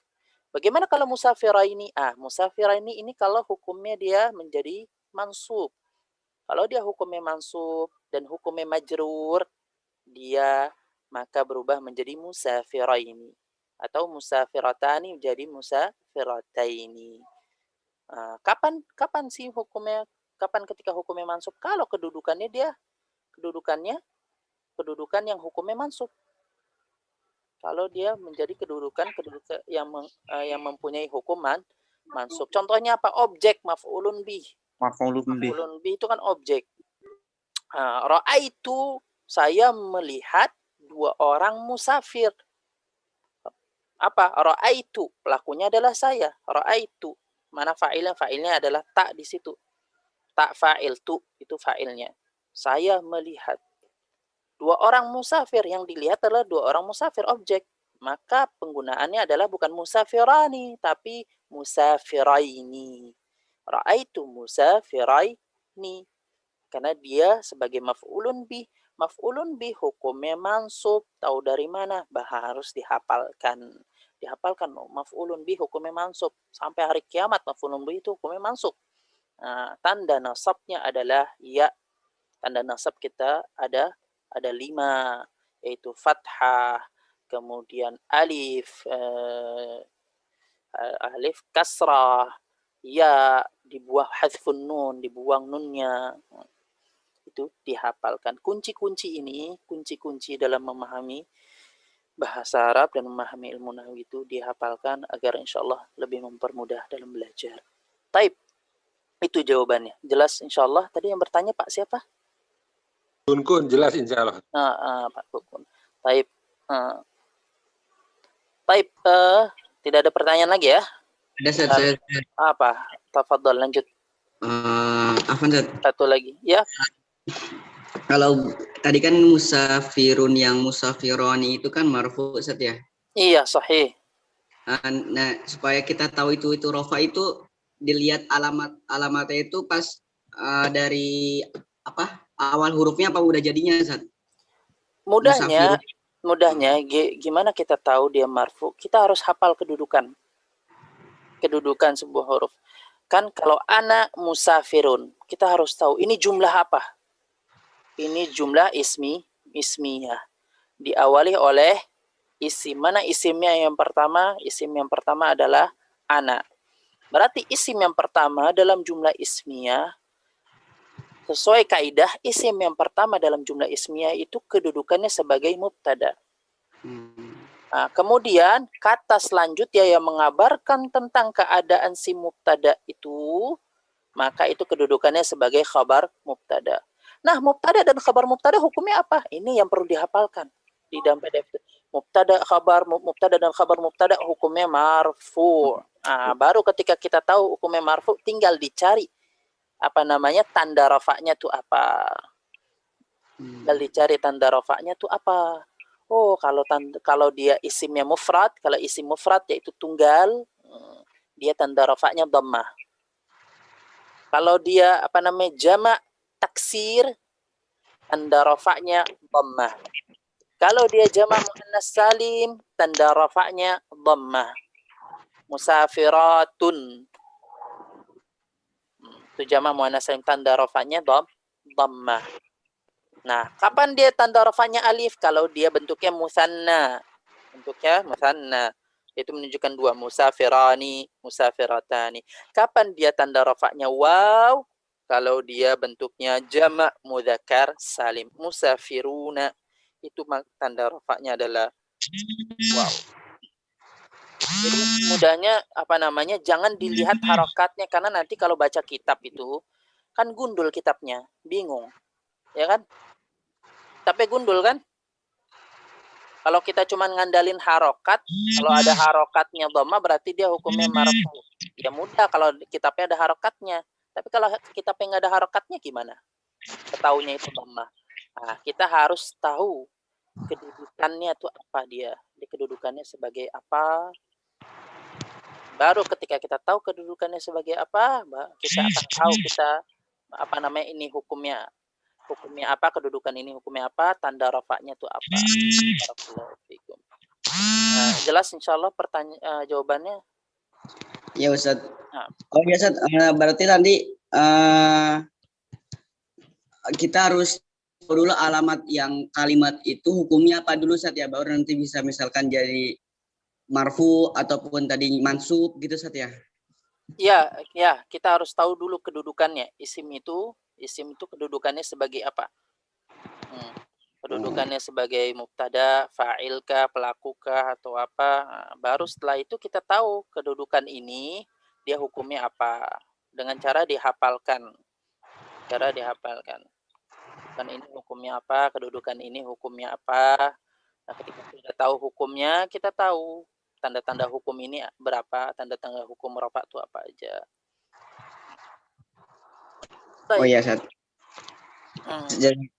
Bagaimana kalau musafiraini? Musafiraini ini kalau hukumnya dia menjadi mansub. Kalau dia hukumnya mansub dan hukumnya majrur, dia maka berubah menjadi musafiraini. Atau musafiratani menjadi musafirataini. Kapan sih hukumnya? Kapan ketika hukumnya mansub? Kalau kedudukan yang hukumnya mansub. Kalau dia menjadi kedudukan yang mempunyai hukuman mansub. Contohnya apa? Objek maf'ulun bih. Maf'ulun bih itu kan objek. Ra'aitu, saya melihat 2 orang musafir. Apa? Ra'aitu, pelakunya adalah saya. Ra'aitu. Mana fa'ilnya? Fa'ilnya adalah ta di situ. Ta fa'il tu itu fa'ilnya. Saya melihat 2 orang musafir, yang dilihat adalah 2 orang musafir objek. Maka penggunaannya adalah bukan musafirani tapi musafiraini. Ra'aitu musafiraini. Karena dia sebagai maf'ulun bih. Maf'ulun bih hukumnya mansub. Tahu dari mana? Harus dihafalkan. Maf'ulun bih hukumnya mansub. Sampai hari kiamat maf'ulun bih itu hukumnya mansub. Tanda nasabnya adalah ya. Tanda nasab kita ada 5, yaitu fathah, kemudian alif kasrah, ya, dibuang hadfun nun, dibuang nunnya. Itu dihafalkan. Kunci-kunci dalam memahami bahasa Arab dan memahami ilmu nahwu itu dihafalkan agar insyaallah lebih mempermudah dalam belajar. Taib. Itu jawabannya. Jelas insyaallah. Tadi yang bertanya Pak siapa? Kun jelas insya Allah. Pak Kun. Taib. Taib. Tidak ada pertanyaan lagi ya? Ada Ustaz. Apa? Tafadhol lanjut. Afwan Ustaz. Satu lagi. Ya. Kalau tadi kan musafirun yang musafironi itu kan marfu Ustaz ya? Iya, sahih. Nah, supaya kita tahu itu rofa itu dilihat alamatnya itu pas dari apa? Awal hurufnya apa udah jadinya, Ustaz? Mudahnya gimana kita tahu dia marfu? Kita harus hafal kedudukan sebuah huruf. Kan kalau ana musafirun, kita harus tahu ini jumlah apa? Ini jumlah ismiyah. Diawali oleh isim. Mana isimnya yang pertama? Isim yang pertama adalah ana. Berarti isim yang pertama dalam jumlah ismiyah, sesuai kaidah, isim yang pertama dalam jumlah ismiyah itu kedudukannya sebagai mubtada. Kemudian kata selanjutnya yang mengabarkan tentang keadaan si mubtada itu, maka itu kedudukannya sebagai khabar mubtada. Nah, mubtada dan khabar mubtada hukumnya apa? Ini yang perlu dihafalkan di dalam PDF. Mubtada dan khabar mubtada hukumnya marfu. Baru ketika kita tahu hukumnya marfu, tinggal dicari tanda rafa'nya itu apa. Tinggal dicari tanda rafa'nya itu apa. Oh, kalau dia isimnya mufrad, kalau isim mufrad yaitu tunggal, dia tanda rafa'nya dhammah. Kalau dia jamak taksir, tanda rafa'nya dhammah. Kalau dia jamak muannas salim, tanda rafa'nya dhammah. Musafiratun, itu jamak muannas salim, tanda rafa'nya dhammah. Nah, kapan dia tanda rafa'nya alif? Kalau dia bentuknya musanna. Itu menunjukkan 2, musafirani, musafiratani. Kapan dia tanda rafa'nya waw? Kalau dia bentuknya jamak mudzakkar salim, musafiruna. Itu tanda rafa'nya adalah Wow. Jadi mudahnya apa namanya, jangan dilihat harokatnya, karena nanti kalau baca kitab itu kan gundul kitabnya, bingung, ya kan? Tapi gundul kan? Kalau kita cuma ngandalin harokat, kalau ada harokatnya dhamma berarti dia hukumnya marfu. Ya mudah kalau kitabnya ada harokatnya. Tapi kalau kitabnya nggak ada harokatnya gimana? Ketahunya itu dhamma. Nah, kita harus tahu kedudukannya itu apa dia. Di kedudukannya sebagai apa. Baru ketika kita tahu kedudukannya sebagai apa, kita akan tahu kita apa namanya ini hukumnya apa, kedudukan ini hukumnya apa, tanda rafa'nya itu apa. Nah, jelas insyaallah jawabannya. Ya Ustaz. Nah. Oh ya Ustaz, berarti tadi kita harus tahu dulu alamat yang kalimat itu hukumnya apa dulu Ustaz ya, baru nanti bisa misalkan jadi marfu ataupun tadi mansub gitu Ustaz ya. Ya, kita harus tahu dulu kedudukannya. Isim itu kedudukannya sebagai apa? Kedudukannya sebagai mubtada, fa'ilkah, pelakukah, atau apa. Nah, baru setelah itu kita tahu kedudukan ini dia hukumnya apa. Dengan cara dihafalkan. Kedudukan ini hukumnya apa, kedudukan ini hukumnya apa. Nah, ketika kita tahu hukumnya, kita tahu tanda-tanda hukum ini berapa, tanda-tanda hukum rafa itu apa aja. Oh iya Ustaz.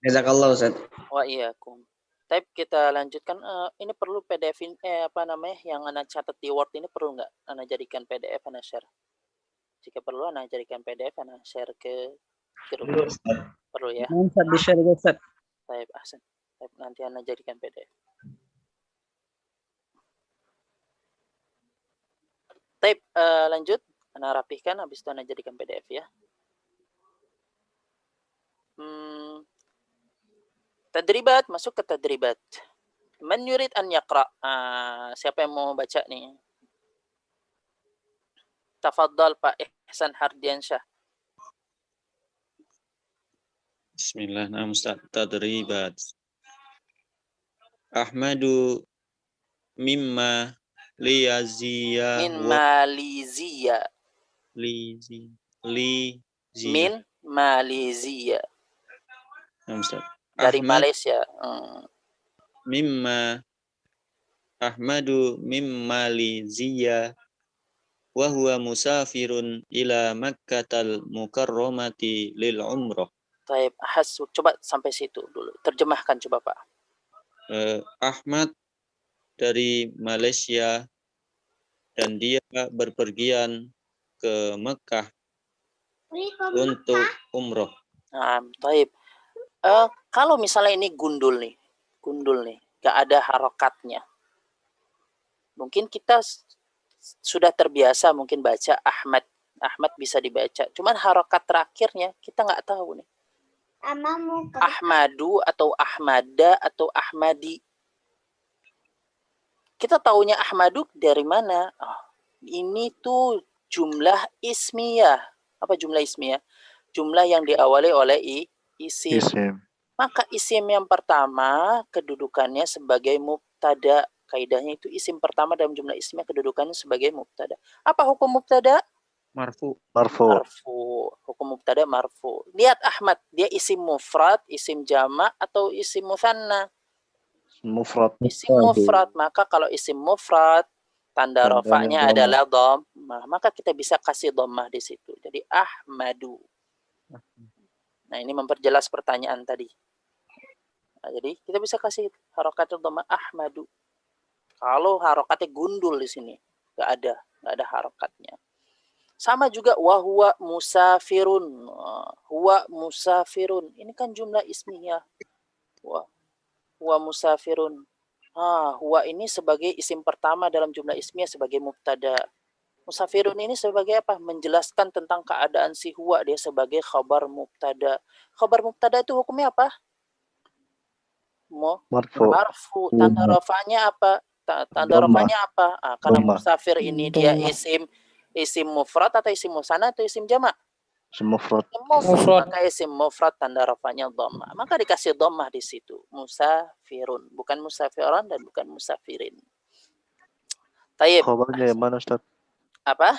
Jazakallah Ustaz. Wa iyyakum. Tapi kita lanjutkan, ini perlu PDF yang Ana catat di Word ini perlu nggak Ana jadikan PDF, Ana share? Jika perlu Ana jadikan PDF, Ana share ke grup. Perlu ya. Ustaz di-share Ustaz. Baik, ahsan. Nanti Ana jadikan PDF. Baik, lanjut. Ana rapihkan, habis itu Ana jadikan PDF ya. Tadribat, masuk ke tadribat. Man yurid an yaqra. Siapa yang mau baca nih? Tafadhal Pak Ihsan Hardiansyah. Bismillah, nah Ustaz. Tadribat. Ahmadu mimma liyaziya Min Malizia. Min Malizia. Nah Ustaz. Dari Malaysia. Ahmadu mimma liziya wa huwa musafirun ila Makkatal Mukarramati lil umrah. Baik, coba sampai situ dulu. Terjemahkan coba Pak. Ahmad dari Malaysia dan dia berpergian ke Mekah untuk umroh. Baik. Kalau misalnya ini gundul nih, gak ada harokatnya. Mungkin kita sudah terbiasa mungkin baca Ahmad bisa dibaca. Cuman harokat terakhirnya kita nggak tahu nih. Ahmadu atau Ahmada atau Ahmadi. Kita taunya Ahmadu dari mana? Ini tuh jumlah ismiyah. Apa jumlah ismiyah? Jumlah yang diawali oleh isim. Maka isim yang pertama kedudukannya sebagai mubtada. Kaidahnya itu isim pertama dalam jumlah isimnya kedudukannya sebagai mubtada. Apa hukum mubtada? Marfu. Hukum mubtada marfu. Lihat Ahmad, dia isim mufrad, isim jamak atau isim mutsanna? Mufrad. Isim mufrad. Maka kalau isim mufrad tanda rafa'nya adalah dhammah, maka kita bisa kasih dhammah di situ. Jadi Ahmadu. Nah, ini memperjelas pertanyaan tadi. Nah, jadi kita bisa kasih harokat dhammah Ahmadu. Kalau harokatnya gundul di sini, nggak ada harokatnya. Sama juga huwa musafirun. Huwa musafirun. Ini kan jumlah ismiyah. Huwa musafirun. Huwa ini sebagai isim pertama dalam jumlah ismiyah sebagai mubtada. Musafirun ini sebagai apa? Menjelaskan tentang keadaan si huwa, dia sebagai khabar mubtada. Khabar mubtada itu hukumnya apa? Marfu. Tanda rafa'nya apa? Tanda rafa'nya apa? Karena musafir ini dia isim mufrad atau isim musanna atau isim jamak? Mufrad. Mufrad. Maka isim mufrad tanda rafanya dhammah. Maka dikasih dhammah di situ. Musafirun, bukan musafiran dan bukan musafirin. Taib. Khabarnya yang mana Ustaz? Apa?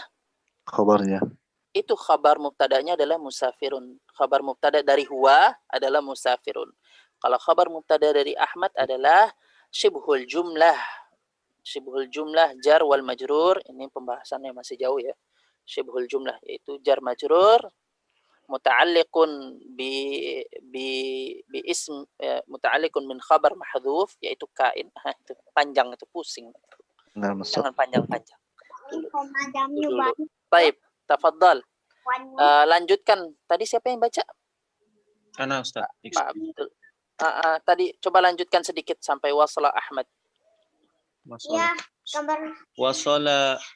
Khabarnya. Itu khabar mubtadanya adalah musafirun. Khabar mubtada dari huwa adalah musafirun. Kalau khabar mubtada dari Ahmad adalah syibhul jumlah. Syibhul jumlah jar wal majrur. Ini pembahasannya masih jauh ya. Syibhul jumlah yaitu jar majrur muta'alliqun bi ism muta'alliqun min khabar mahdhuf yaitu kain. Itu panjang, itu pusing. Nah, Jangan panjang-panjang. Baik, tafadhal. Lanjutkan. Tadi siapa yang baca? Ana Ustaz. Pak Abdul. Tadi coba lanjutkan sedikit sampai wasala Ahmad. Ya, wasala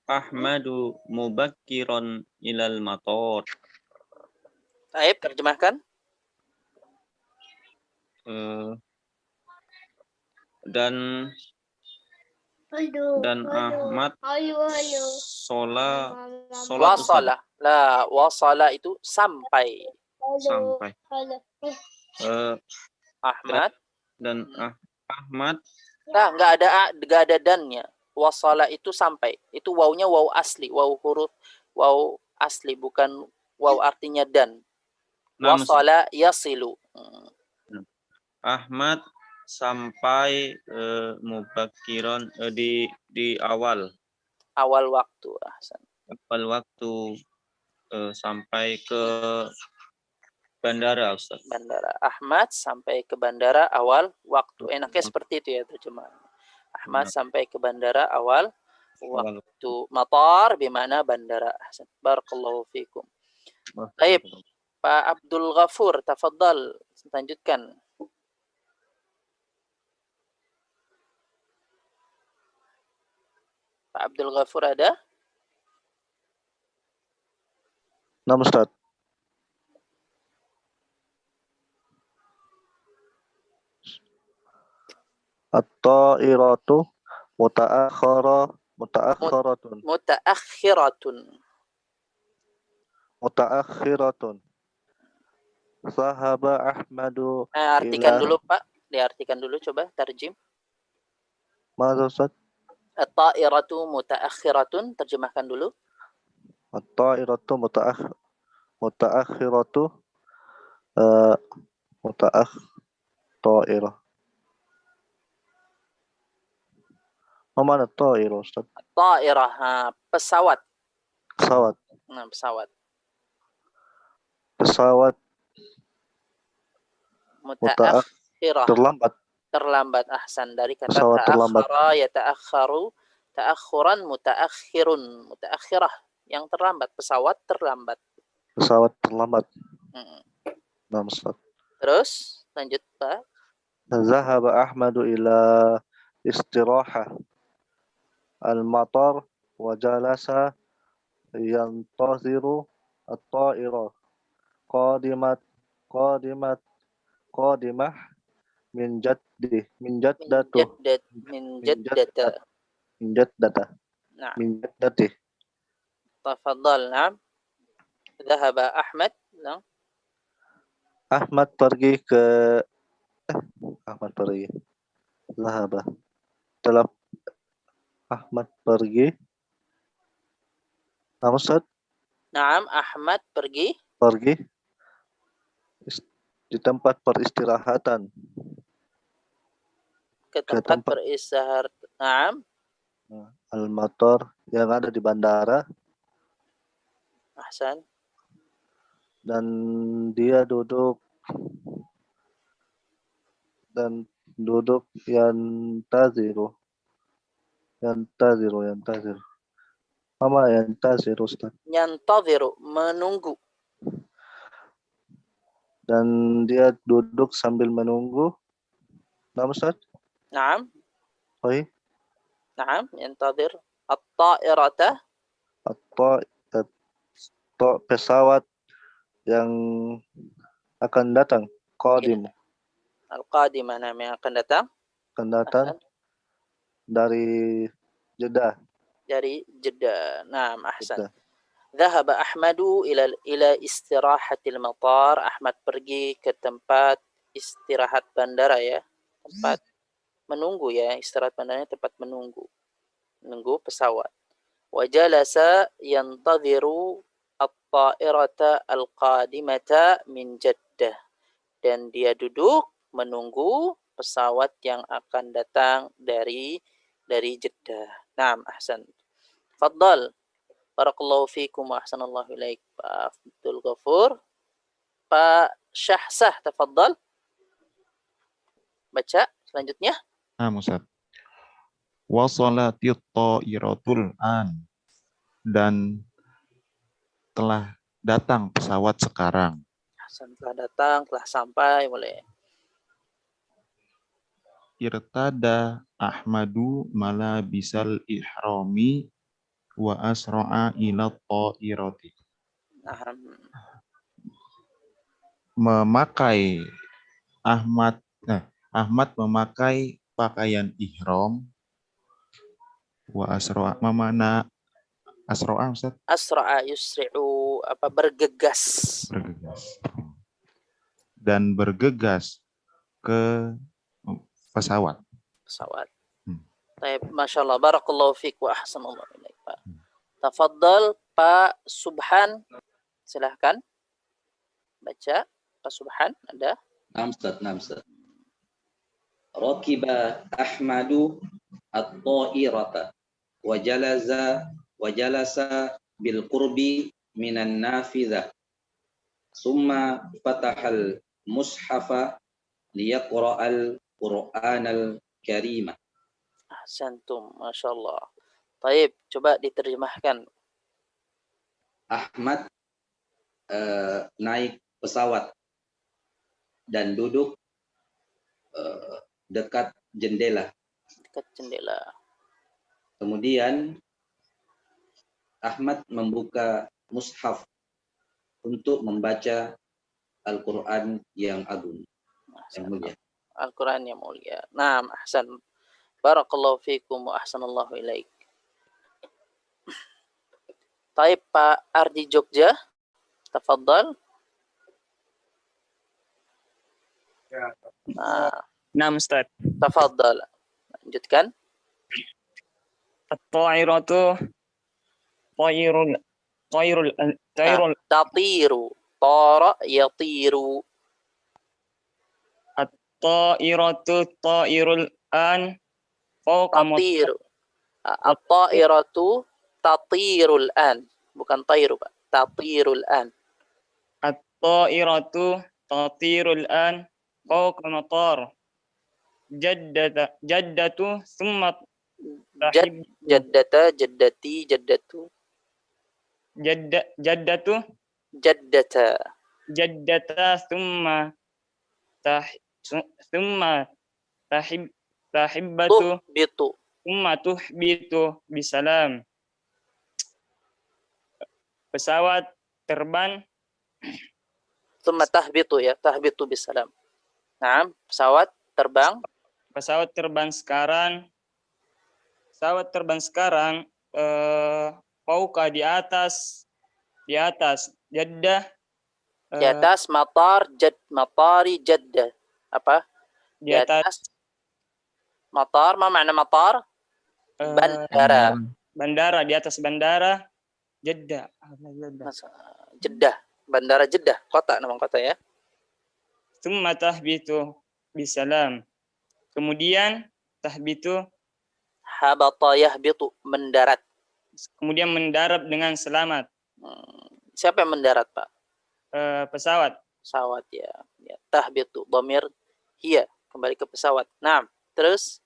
Ahmadu mubakkiran ilal mator. Baik, terjemahkan. Dan Ahmad wasala itu sampai. Ahmad dan Ahmad nggak ada dannya. Wasala itu sampai. Itu wawunya waw asli, waw huruf waw asli, bukan waw artinya dan. Wasala yasilu. Ahmad sampai mubakkiran di awal waktu. Awal waktu sampai ke bandara, Ustaz. Bandara. Ahmad sampai ke bandara awal waktu. Enaknya seperti itu ya terjemahan. Ahmad sampai ke bandara awal waktu. Matar bimana bandara. Barakallahu fikum. Baik, Pak Abdul Ghafur, tafadhal, lanjutkan. Pak Abdul Ghafur ada? Nama Ustaz. At-ta'iratu mutaakhiratun. Sahaba Ahmadu. Artikan dulu Pak, diartikan dulu coba tarjim. Mana Ustaz? At-ta'iratu mutaakhiratun, terjemahkan dulu. At-ta'iratu mutaakhiratu ta'irah. Mana ta'irah Ustaz? Ta'irah, pesawat. Pesawat. Nah, pesawat. Pesawat mutaakhirah. Terlambat. Ahsan, dari kata ta'akhara yata'akharu, ta'akhuran mutaakhirun. Mutaakhirah yang terlambat, pesawat terlambat. Nah, Ustaz. Terus lanjut Pak. Zahaba Ahmadu ila istirahah al-matar wa jalasa yantaziru at-ta'irah qadimah min jaddati. Tafadhal, na'am. Zahaba Ahmad, na'am. Ahmad pergi. Zahaba. Telah Ahmad pergi. Nama Ustaz? Naam, Ahmad pergi. Di tempat peristirahatan. Ke tempat peristirahatan. Naam. Al-Matar yang ada di bandara. Ahsan. Dan dia duduk yantaziru. Apa yantaziru Ustaz? Yantaziru, menunggu. Dan dia duduk sambil menunggu. Nama Ustaz? Naam. Oi. Naam, yantazir at-ta'irata. Pesawat yang akan datang. Qadim. Al-qadimah, yang akan datang. Dari Jeddah. Dari Jeddah. Naam, ahsan. Dhahaba Ahmadu ila istirahatil matar. Ahmad pergi ke tempat istirahat bandara ya. Tempat menunggu ya. Istirahat bandaranya tempat menunggu. Menunggu pesawat. Wa jalasa yantadhiru at-ta'irata al-qadimata min Jeddah. Dan dia duduk menunggu pesawat yang akan datang dari Jeddah. Naam, ahsan. Faddal. Barakallahu fiikum wa ahsanallahu ilaik. Pak Abdul Ghafur. Pak Syahsah, tafaddal. Baca selanjutnya. Ustaz. Wasalatit ta'iratul an. Dan telah datang pesawat sekarang. Ahsan, telah datang, telah sampai, boleh. Irtada Ahmadu malabisal ihrami wa asra'a ila ta'irati. Memakai Ahmad memakai pakaian ihram wa asra'a mamana asra'a Ustaz? Asra'a yusri'u bergegas. Dan bergegas ke pesawat. Baik, Masya Allah. Barakallahu fiik wa ahsanallahu ilaik, Pak. Tafaddal, Pak Subhan. Silahkan. Baca. Pak Subhan, ada? Naam Ustaz. Rakiba Ahmadu at-ta'irata wa jalasa bil qurbi minan nafidhah. Summa fatahal mushafa liyaqra'al Qur'anal Karimah. Ahsantum, Masya Allah. Taib, coba diterjemahkan. Ahmad naik pesawat dan duduk dekat jendela. Kemudian Ahmad membuka mushaf untuk membaca Al-Quran yang agung, yang mulia. Al-Quran yang mulia. Naam, ahsan. Barakallahu fiikum wa ahsanallahu ilaik. Taib, Pak Ardi Jogja. Tafaddal. Naam, Ustaz. Tafaddal. Lanjutkan. At-ta'iratu tayrul tatiru. Tara yatiru. At-ta'iratu tayrul an fawqa tatiru. At-ta'iratu tatirul an. Bukan tayru, Pak. Tatirul an. At-ta'iratu tatirul an fawqa matar. Jaddatu summa jaddata jaddati jaddatu. Jaddatu jaddata summa tahibbatu summa tuhbitu bisalam. Pesawat terbang summa tahbitu ya, tahbitu bisalam. Nah, pesawat terbang sekarang fauqa di atas Jeddah, di atas matari Jeddah. Apa? Di atas matar. Ma makna matar? Bandara, di atas bandara Jeddah. Jeddah, bandara Jeddah, kota, nama kota ya. Tsumma tahbitu bisalam. Kemudian tahbitu habata yahbitu, mendarat. Kemudian mendarat dengan selamat. Siapa yang mendarat, Pak? Pesawat. Pesawat ya. Tahbitu, dhamir hiya, kembali ke pesawat. Nah, terus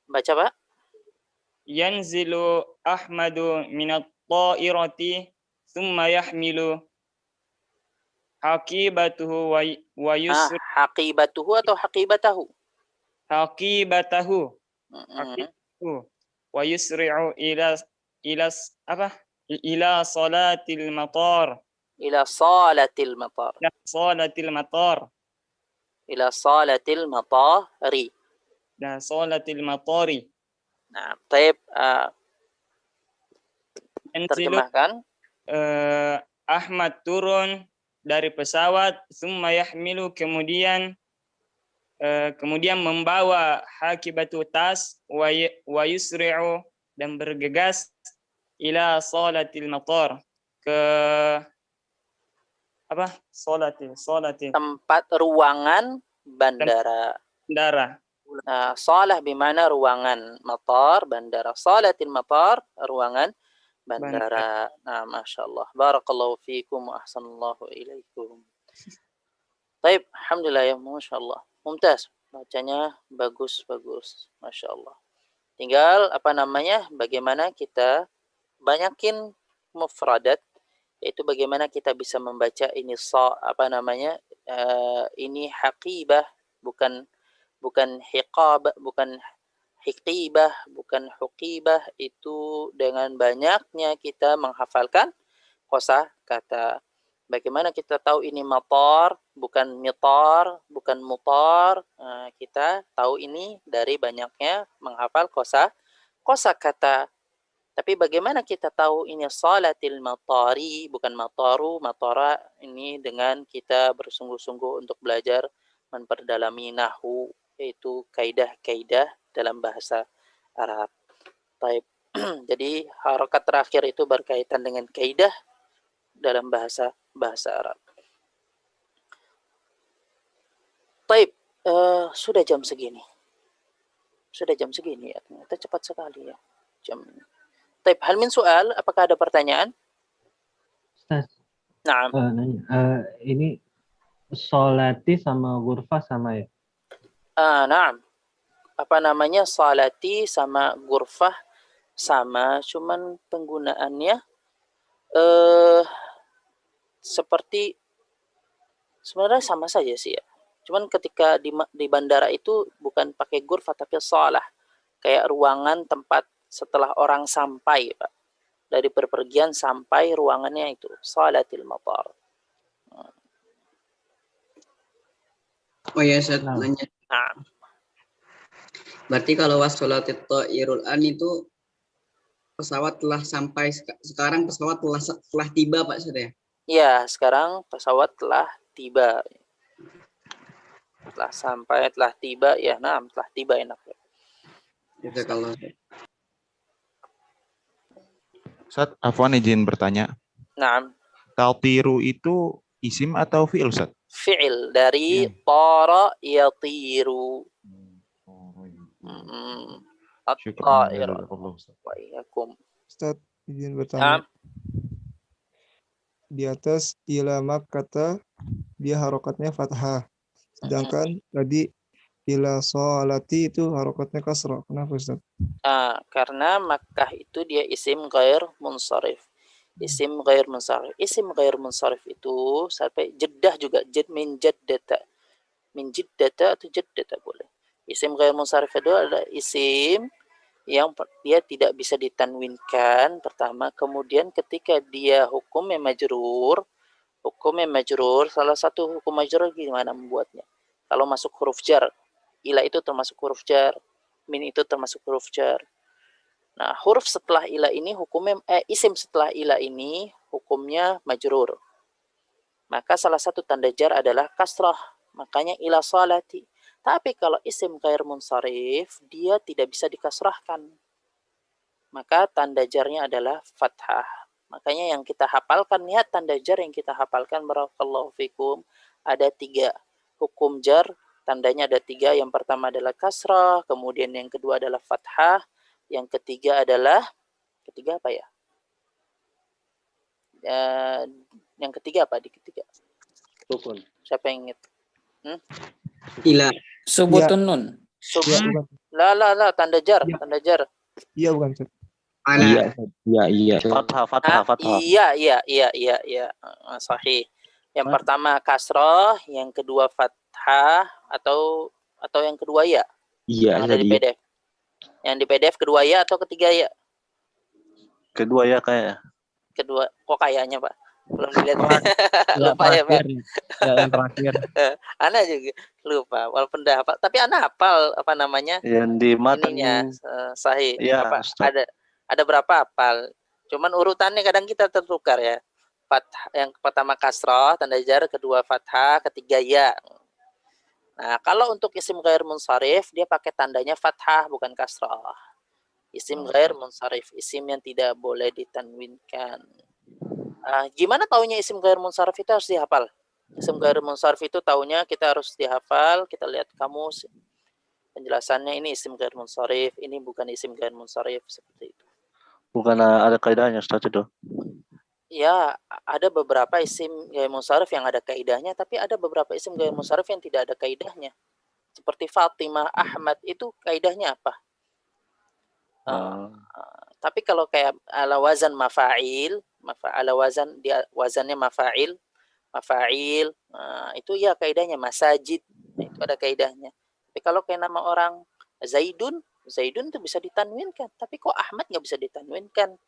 baca, Pak. Yanzilu Ahmadu minat ta'irati thumma yahmilu haqibatuhu wa yusri. Haqibatuhu atau haqibatahu? Haqibatahu. Wa yusri'u ila salatil matar. Ila salatil matar. Ila salatil matari. Nah, salatil matari. Nah, taib terjemahkan. Ahmad turun dari pesawat, summa yahmilu, kemudian membawa hakibatu tas, wa yusri'u, dan bergegas ila salatil matar, ke apa? Salatil tempat ruangan bandara. Nah, salah bimana ruangan, matar bandara. Salatil matar ruangan bandara. Nah, Masya Allah. Barakallahu fiikum wa ahsanallahu ilaikum. Baik, alhamdulillah ya, Masya Allah. Mumtaz, bacanya bagus. Masya Allah. Tinggal bagaimana kita banyakin mufradat, yaitu bagaimana kita bisa membaca ini ini haqibah, bukan hiqab, bukan hiqibah, bukan huqibah, itu dengan banyaknya kita menghafalkan kosakata. Bagaimana kita tahu ini matar, bukan mitar, bukan mutar. Nah, kita tahu ini dari banyaknya menghafal kosakata. Tapi bagaimana kita tahu ini salatil matari, bukan mataru, matara, ini dengan kita bersungguh-sungguh untuk belajar memperdalami nahwu, yaitu kaidah-kaidah dalam bahasa Arab. Taib. Jadi harokat terakhir itu berkaitan dengan kaidah dalam bahasa Arab. Taib. Sudah jam segini ya, ternyata cepat sekali ya jam. Taib. Hal min soal, apakah ada pertanyaan? Ustaz. Naam. Ini solati sama ghurfah sama ya? Naam. Salati sama ghurfah sama, cuman penggunaannya seperti sebenarnya sama saja sih ya. Cuman ketika di bandara itu bukan pakai ghurfah tapi salah. Kayak ruangan tempat setelah orang sampai, Pak. Dari berpergian sampai ruangannya itu salatil matar. Oh ya, saya nanya. Berarti kalau wassalatit ta'irul an itu pesawat telah sampai, sekarang pesawat telah tiba, Pak, sudah ya? Ya, sekarang pesawat telah tiba. Telah sampai, telah tiba, ya, telah tiba, enak. Ya, kalau Ustaz, Afwan izin bertanya. Naam. Taltiru itu isim atau fi'il, Ustaz? Fi'il dari tara yatiru. At-ta'ir. Wa iyyakum. Ustaz, izin bertanya. Di atas ila makkata dia harokatnya fathah. Sedangkan tadi ila sholati itu harokatnya kasrah. Kenapa, Ustaz? Karena Makkah itu dia isim ghair munsharif. Isim ghair munsharif. Isim ghair munsharif itu sampai Jeddah juga, min jaddata. Min jiddata atau jaddata boleh. Isim ghair munsharif itu adalah isim yang dia tidak bisa ditanwinkan pertama, kemudian ketika dia hukumnya majrur, salah satu hukum majrur gimana membuatnya? Kalau masuk huruf jar, ila itu termasuk huruf jar, min itu termasuk huruf jar. Nah, huruf setelah ila ini hukumnya isim setelah ila ini hukumnya majrur. Maka salah satu tanda jar adalah kasrah. Makanya ila salati. Tapi kalau isim ghair munsharif, dia tidak bisa dikasrahkan. Maka tanda jarnya adalah fathah. Makanya yang kita hafalkan, lihat tanda jar yang kita hafalkan, barakallahu fikum, ada 3. Hukum jar, tandanya ada 3. Yang pertama adalah kasrah, kemudian yang kedua adalah fathah, yang ketiga adalah, apa ya? Yang ketiga apa? Di ketiga. Sukun. Siapa yang ingat? Ila. Subutun nun. La, tanda jar. Iya, bukan, Ustaz. Iya. Fathah. Iya. Sahih. Yang pertama kasrah, yang kedua fathah, atau yang kedua ya? Iya. Yang ada di PDF. Yang di PDF kedua ya atau ketiga ya? Kedua ya kayak. Kedua. Kok kayaknya, Pak? Belum dilihat. Lupa ya, Pak. Yang terakhir. Ana juga lupa. Walaupun dah hafal, tapi Ana hafal apa namanya? Yang di matan ininya sahih. ya, ada berapa hafal? Cuman urutannya kadang kita tertukar ya. Fathah yang pertama kasrah, tanda jar, kedua fathah, ketiga ya. Nah, kalau untuk isim ghair munsharif dia pakai tandanya fathah bukan kasrah. Isim ghair munsharif, isim yang tidak boleh ditanwinkan. Gimana taunya isim ghair munsharif itu harus dihafal. Isim ghair munsharif itu taunya kita harus dihafal, kita lihat kamus. Penjelasannya ini isim ghair munsharif, ini bukan isim ghair munsharif, seperti itu. Bukan ada kaidahnya Ustaz itu. Ya, ada beberapa isim ghair munsharif yang ada kaidahnya, tapi ada beberapa isim ghair munsharif yang tidak ada kaidahnya. Seperti Fatimah, Ahmad, itu kaidahnya apa? Tapi kalau kayak ala wazan mafa'il, ala wazan dia wazannya mafa'il, itu ya kaidahnya masajid, itu ada kaidahnya. Tapi kalau kayak nama orang Zaidun itu bisa ditanwinkan, tapi kok Ahmad nggak bisa ditanwinkan?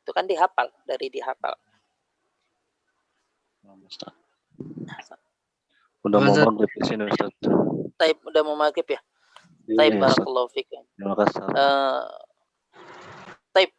Itu kan dihafal, dari dihafal. Udah mau maghrib di sini Ustaz. Taib, udah mau maghrib ya? Taib, barakallahu fikum. Terima kasih. Taib.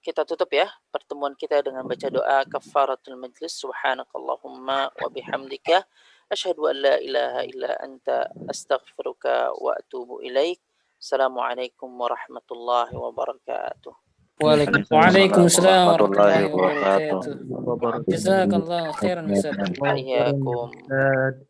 Kita tutup ya pertemuan kita dengan baca doa kafaratul majlis. Subhanakallahumma wa bihamdika asyhadu an la ilaha illa anta astaghfiruka wa atubu ilaik. Assalamualaikum warahmatullahi wabarakatuh. Waalaikumsalam warahmatullahi wabarakatuh. Jazakallahu khairan Ustaz. Waalaikumsalam.